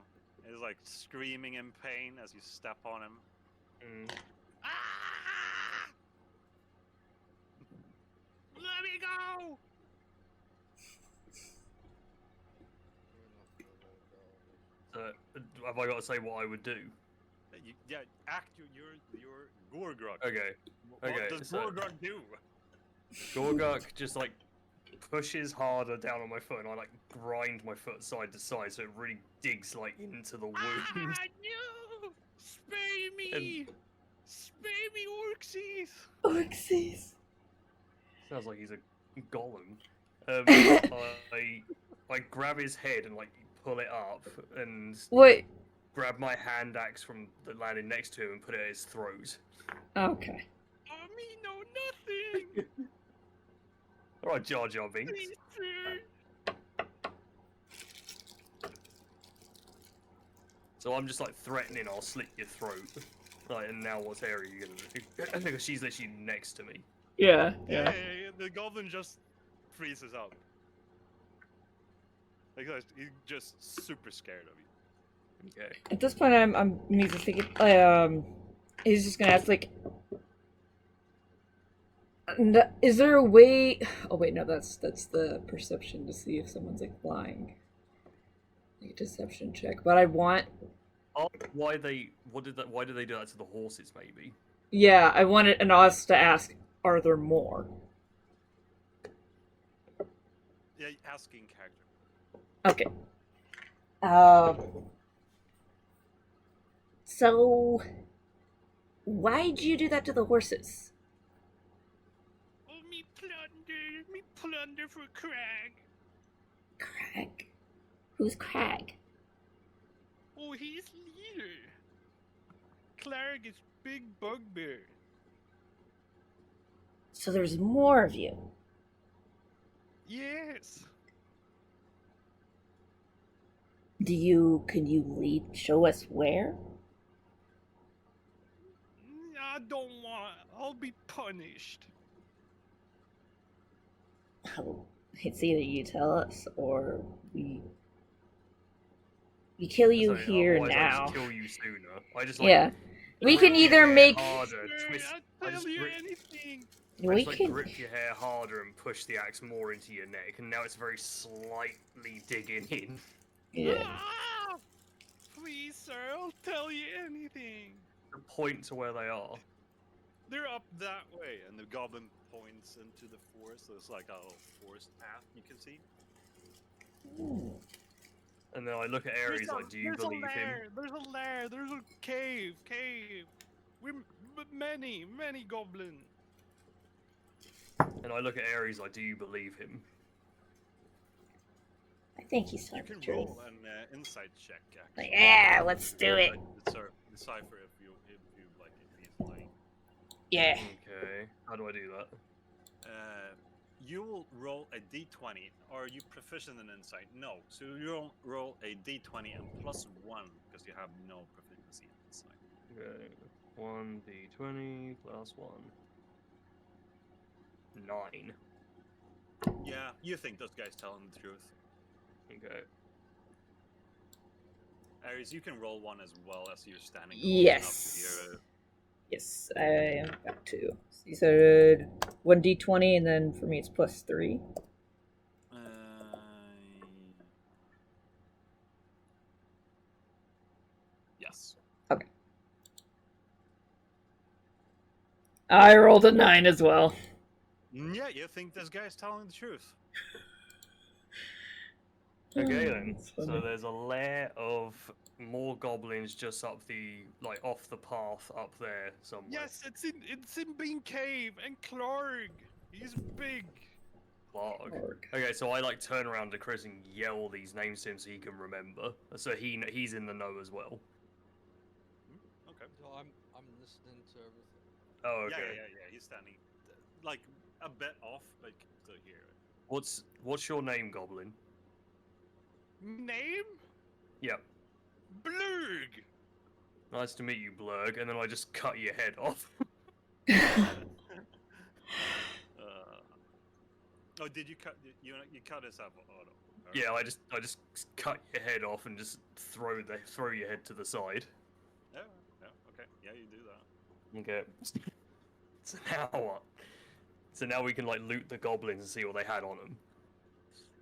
[SPEAKER 3] He's like screaming in pain as you step on him.
[SPEAKER 1] Mm.
[SPEAKER 3] Ah! Let me go!
[SPEAKER 1] So, have I got to say what I would do?
[SPEAKER 3] Yeah, act your Gorgrug.
[SPEAKER 1] Okay.
[SPEAKER 3] What
[SPEAKER 1] Okay,
[SPEAKER 3] does
[SPEAKER 1] so-
[SPEAKER 3] Gorgrug do?
[SPEAKER 1] Gorguk just like pushes harder down on my foot, and I like grind my foot side to side, so it really digs like into the wound.
[SPEAKER 3] No! Spay me! Spay me, Orxies!
[SPEAKER 2] Orxies.
[SPEAKER 1] Sounds like he's a golem. I grab his head and like pull it up and
[SPEAKER 2] Wait.
[SPEAKER 1] grab my hand axe from the landing next to him and put it at his throat.
[SPEAKER 2] Okay.
[SPEAKER 3] Me know nothing!
[SPEAKER 1] Alright, Jar Jar Binks.
[SPEAKER 3] Please, sir!
[SPEAKER 1] So I'm just like threatening I'll slit your throat. Like, and now what area are you gonna do? Because she's literally next to me.
[SPEAKER 2] Yeah.
[SPEAKER 3] Yeah, the goblin just freezes up. Like, he's just super scared of you.
[SPEAKER 1] Okay.
[SPEAKER 2] At this point, I'm Mizo thinking, he's just gonna ask like, is there a way? Oh wait, no, that's the perception to see if someone's like lying. Like a deception check, but I want.
[SPEAKER 1] Oh, why did they do that to the horses? Maybe.
[SPEAKER 2] Yeah, I wanted an us to ask, are there more?
[SPEAKER 3] Yeah, asking character.
[SPEAKER 2] Okay. So, why'd you do that to the horses?
[SPEAKER 3] Oh, me plunder for Crag.
[SPEAKER 2] Crag. Who's Crag?
[SPEAKER 3] Oh, he's leader. Cleric is big bugbear.
[SPEAKER 2] So there's more of you.
[SPEAKER 3] Yes.
[SPEAKER 2] Can you show us where?
[SPEAKER 3] I don't want. I'll be punished.
[SPEAKER 2] Oh, it's either you tell us or we kill you
[SPEAKER 1] So,
[SPEAKER 2] here
[SPEAKER 1] otherwise I
[SPEAKER 2] now.
[SPEAKER 1] just kill you sooner. I just
[SPEAKER 2] Yeah. We
[SPEAKER 1] grip
[SPEAKER 2] can
[SPEAKER 1] your
[SPEAKER 2] either
[SPEAKER 1] hair
[SPEAKER 2] make
[SPEAKER 1] harder, twist.
[SPEAKER 3] I'll
[SPEAKER 1] I
[SPEAKER 3] tell
[SPEAKER 1] just
[SPEAKER 3] you
[SPEAKER 1] grip,
[SPEAKER 3] anything.
[SPEAKER 1] I
[SPEAKER 2] we
[SPEAKER 1] just like
[SPEAKER 2] can
[SPEAKER 1] grip your hair harder and push the axe more into your neck, and now it's very slightly digging in.
[SPEAKER 2] yeah.
[SPEAKER 3] Ah! Please, sir, I'll tell you anything.
[SPEAKER 1] The point to where they are.
[SPEAKER 3] They're up that way, and the goblin points into the forest. So it's like a little forest path you can see.
[SPEAKER 1] And then I look at Ares like, do you believe him?
[SPEAKER 3] There's a lair. There's a cave. We're many goblins.
[SPEAKER 1] And I look at Ares like, do you believe him?
[SPEAKER 2] I think he's
[SPEAKER 3] You
[SPEAKER 2] telling
[SPEAKER 3] can
[SPEAKER 2] the truth.
[SPEAKER 3] roll an insight check. Actually.
[SPEAKER 2] Like, yeah, let's do it.
[SPEAKER 3] Decipher if you like if he's lying.
[SPEAKER 2] Yeah.
[SPEAKER 1] Okay. How do I do that?
[SPEAKER 3] You will roll a d20. Are you proficient in insight? No. So you'll roll a d20 and +1 because you have no proficiency in insight.
[SPEAKER 1] Okay. 1d20 plus 1. 9.
[SPEAKER 3] Yeah, you think those guys telling the truth.
[SPEAKER 1] Okay.
[SPEAKER 3] Ares, you can roll one as well as you're standing close
[SPEAKER 2] Yes.
[SPEAKER 3] enough to
[SPEAKER 2] Yes, I am about to. So you said 1d20, and then for me it's +3.
[SPEAKER 3] Yes.
[SPEAKER 2] I rolled a 9 as well.
[SPEAKER 3] Yeah, you think this guy's telling the truth.
[SPEAKER 1] Okay then.
[SPEAKER 2] That's
[SPEAKER 1] So
[SPEAKER 2] funny.
[SPEAKER 1] there's a layer of more goblins just up the off the path up there somewhere.
[SPEAKER 3] Yes, it's in Bean Cave and Clark. He's big.
[SPEAKER 1] Clark.
[SPEAKER 2] Orc.
[SPEAKER 1] Okay, so I like turn around to Chris and yell these names to him so he can remember. So he's in the know as well.
[SPEAKER 3] Okay.
[SPEAKER 4] So I'm listening to everything.
[SPEAKER 1] Oh, okay.
[SPEAKER 3] Yeah. He's standing like a bit off, but you can still hear it.
[SPEAKER 1] What's your name, Goblin?
[SPEAKER 3] Name?
[SPEAKER 1] Yep.
[SPEAKER 3] Blurg.
[SPEAKER 1] Nice to meet you, Blurg. And then I just cut your head off.
[SPEAKER 3] Oh, did you cut? You cut us up, Otto?
[SPEAKER 1] Yeah, I just cut your head off and just throw your head to the side.
[SPEAKER 3] Yeah. Okay. Yeah, you do that.
[SPEAKER 1] Okay. So now what? So now we can like loot the goblins and see what they had on them.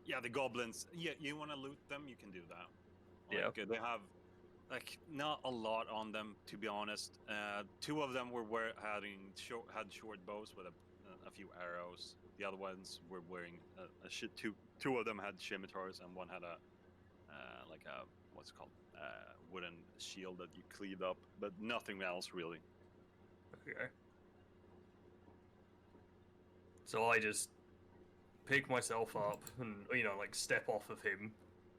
[SPEAKER 3] Yeah, the goblins. Yeah, you want to loot them? You can do that. Like,
[SPEAKER 1] Yeah.
[SPEAKER 3] They have like not a lot on them, to be honest. Two of them had short bows with a few arrows. The other ones were wearing two of them had scimitars, and one had a what's it called wooden shield that you cleaved up, but nothing else really.
[SPEAKER 1] Okay. So I just pick myself up and like step off of him,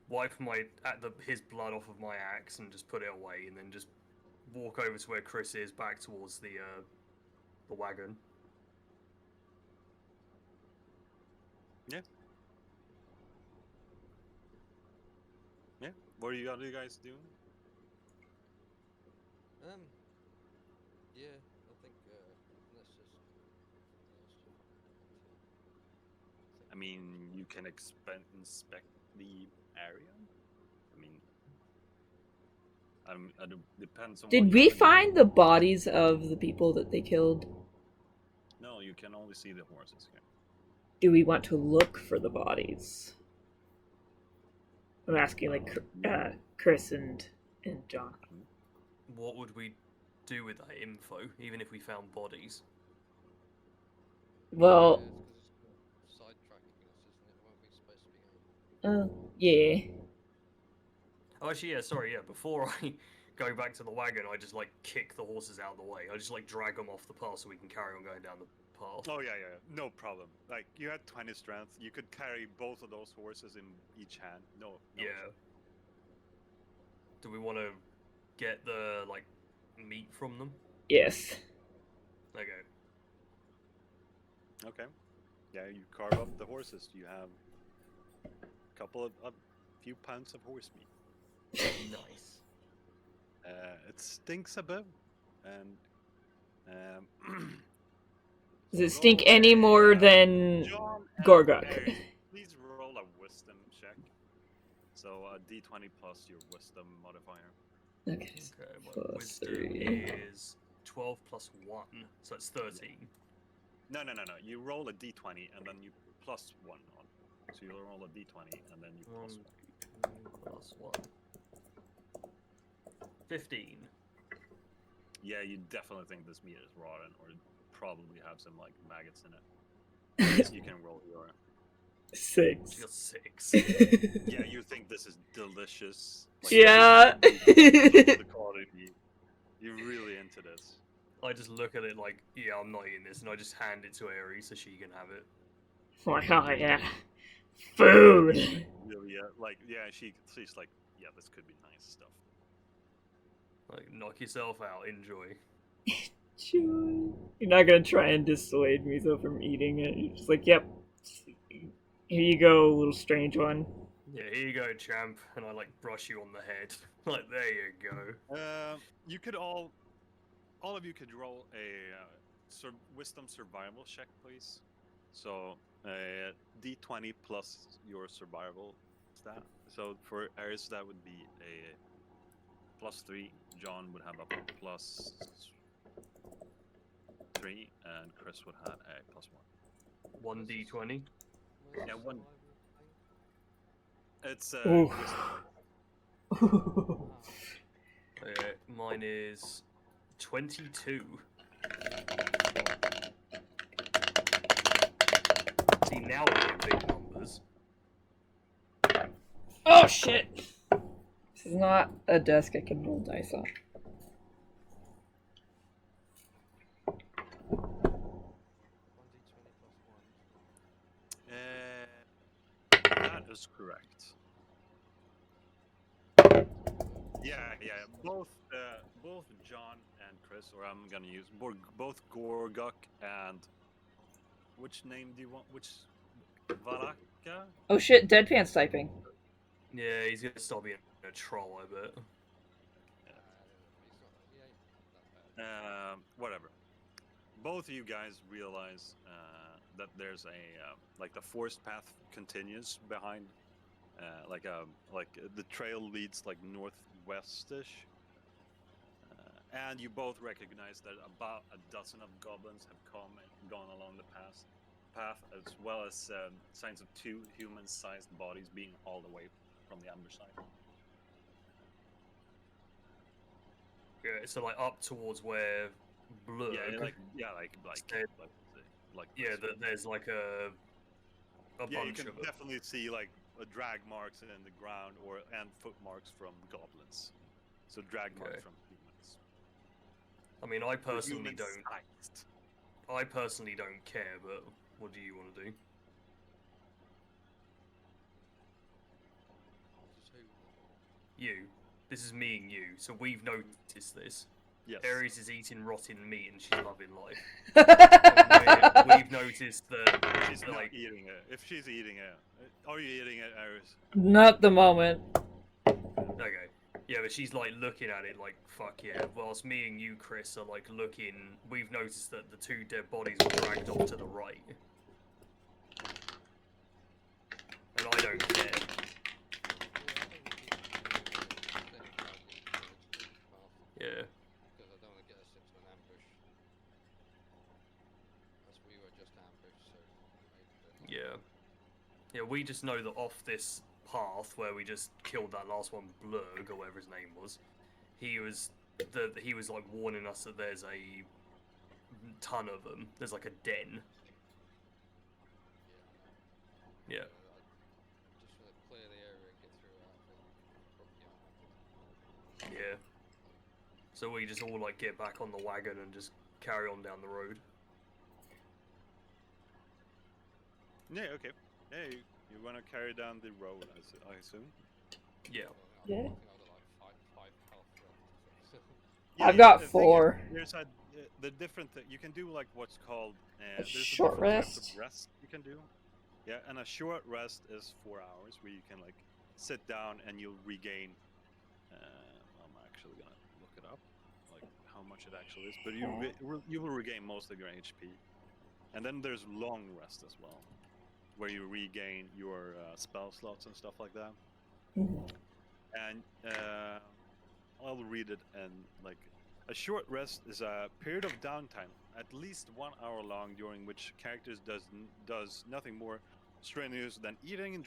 [SPEAKER 1] wipe his blood off of my axe and just put it away, and then just walk over to where Chris is, back towards the wagon.
[SPEAKER 3] Yeah. What are you guys doing?
[SPEAKER 4] Yeah, I think let's just.
[SPEAKER 3] I mean, you can inspect the area. I mean, depends on.
[SPEAKER 2] Did
[SPEAKER 3] what
[SPEAKER 2] we
[SPEAKER 3] you
[SPEAKER 2] find the bodies of the people that they killed?
[SPEAKER 3] No, you can only see the horses here.
[SPEAKER 2] Do we want to look for the bodies? I'm asking like Chris and John.
[SPEAKER 1] What would we do with that info, even if we found bodies?
[SPEAKER 2] Well,
[SPEAKER 4] It's sidetracking us, isn't it? Weren't we supposed to be going?
[SPEAKER 2] yeah.
[SPEAKER 1] Oh, actually, yeah. Sorry, yeah. Before I go back to the wagon, I just like kick the horses out of the way. I just like drag them off the path so we can carry on going down the path.
[SPEAKER 3] Oh yeah, no problem. Like you had 20 strength, you could carry both of those horses in each hand. No
[SPEAKER 1] Yeah.
[SPEAKER 3] issue.
[SPEAKER 1] Do we want to get the like meat from them?
[SPEAKER 2] Yes.
[SPEAKER 1] Okay.
[SPEAKER 3] Okay. Yeah, you carve up the horses. You have a few pounds of horse meat.
[SPEAKER 1] Nice.
[SPEAKER 3] It stinks a bit, and
[SPEAKER 2] Does it stink any more than
[SPEAKER 3] John and
[SPEAKER 2] Gorgok?
[SPEAKER 3] Harry, please roll a wisdom check. So a d20 plus your wisdom modifier.
[SPEAKER 2] Okay.
[SPEAKER 1] Okay, my
[SPEAKER 2] Plus
[SPEAKER 1] wisdom
[SPEAKER 2] 3.
[SPEAKER 1] is 12 plus 1, so it's 13.
[SPEAKER 3] No. You roll a d20 and then you plus 1 on. So you roll a d20 and then you plus 1.
[SPEAKER 1] Plus 1. 15.
[SPEAKER 3] Yeah, you definitely think this meat is rotten, or probably have some like maggots in it. So you can roll your.
[SPEAKER 2] 6.
[SPEAKER 1] She got 6.
[SPEAKER 3] Yeah, you think this is delicious. Like,
[SPEAKER 2] Yeah.
[SPEAKER 3] the quality meat. You're really into this.
[SPEAKER 1] I just look at it like, yeah, I'm not eating this, and I just hand it to Aerie so she can have it.
[SPEAKER 2] Like, oh yeah. Food!
[SPEAKER 3] Really, she's like, yeah, this could be nice stuff.
[SPEAKER 1] Like, knock yourself out, enjoy.
[SPEAKER 2] Joy. You're not gonna try and dissuade Mizo from eating it. You're just like, yep. Here you go, little strange one.
[SPEAKER 1] Yeah, here you go, champ, and I like brush you on the head. Like, there you go.
[SPEAKER 3] You could all of you could roll a wisdom survival check, please. So d20 plus your survival stat. So for Aries, that would be a +3. John would have a +3, and Chris would have a +1.
[SPEAKER 1] 1d20.
[SPEAKER 3] Yeah, one. It's
[SPEAKER 2] Ooh.
[SPEAKER 1] Mine is 22. See, now we get big numbers.
[SPEAKER 2] Oh shit! This is not a desk I can roll dice on.
[SPEAKER 3] That is correct. Yeah. Both John and Chris, or I'm gonna use both Gorgok and which name do you want? Which Valaka?
[SPEAKER 2] Oh shit, Deadpan's typing.
[SPEAKER 1] Yeah, he's gonna stop being a troll, I bet.
[SPEAKER 3] Whatever. Both of you guys realize that there's like the forest path continues behind, like the trail leads like northwestish, and you both recognize that about a dozen of goblins have come and gone along the path, as well as signs of 2 human-sized bodies being hauled away from the underside.
[SPEAKER 1] Yeah, so like up towards where Blurg. There's like a bunch
[SPEAKER 3] you can
[SPEAKER 1] of them.
[SPEAKER 3] definitely see like drag marks in the ground and foot marks from goblins. So drag marks from humans.
[SPEAKER 1] I mean, I personally
[SPEAKER 3] Human-sized.
[SPEAKER 1] I personally don't care, but what do you want to do? You. This is me and you, so we've noticed this.
[SPEAKER 3] Yes.
[SPEAKER 1] Aries is eating rotten meat and she's loving life.
[SPEAKER 2] That's
[SPEAKER 1] We've noticed that
[SPEAKER 3] She's not
[SPEAKER 1] like
[SPEAKER 3] eating it. If she's eating it, are you eating it, Aries?
[SPEAKER 2] Not the moment.
[SPEAKER 1] okay. Yeah, but she's like looking at it like fuck yeah. Whilst me and you, Chris, are like looking. We've noticed that the 2 dead bodies were dragged off to the right, and I don't care. Yeah.
[SPEAKER 4] Because I don't want to get us into an ambush. As we were just ambushed, so
[SPEAKER 1] Yeah. Yeah, we just know that off this path where we just killed that last one, Blurg, or whatever his name was, he was like warning us that there's a ton of them. There's like a den. Yeah.
[SPEAKER 4] just want to clear the area and get through it.
[SPEAKER 1] Yeah. So we just all like get back on the wagon and just carry on down the road.
[SPEAKER 3] Yeah, okay. Yeah, you want to carry down the road, I assume.
[SPEAKER 1] Yeah.
[SPEAKER 2] Yeah.
[SPEAKER 4] I think I got like five health left.
[SPEAKER 2] I've got
[SPEAKER 3] the thing is,
[SPEAKER 2] 4.
[SPEAKER 3] there's the different you can do like what's called there's
[SPEAKER 2] short
[SPEAKER 3] different types
[SPEAKER 2] rest.
[SPEAKER 3] of rest you can do. Yeah, and a short rest is 4 hours where you can like sit down and you'll regain. I'm actually gonna look it up, like how much it actually is, but you will regain most of your HP. And then there's long rest as well, where you regain your spell slots and stuff like that.
[SPEAKER 2] Mhm.
[SPEAKER 3] And I'll read it. And like a short rest is a period of downtime, at least 1 hour long, during which characters does nothing more strenuous than eating,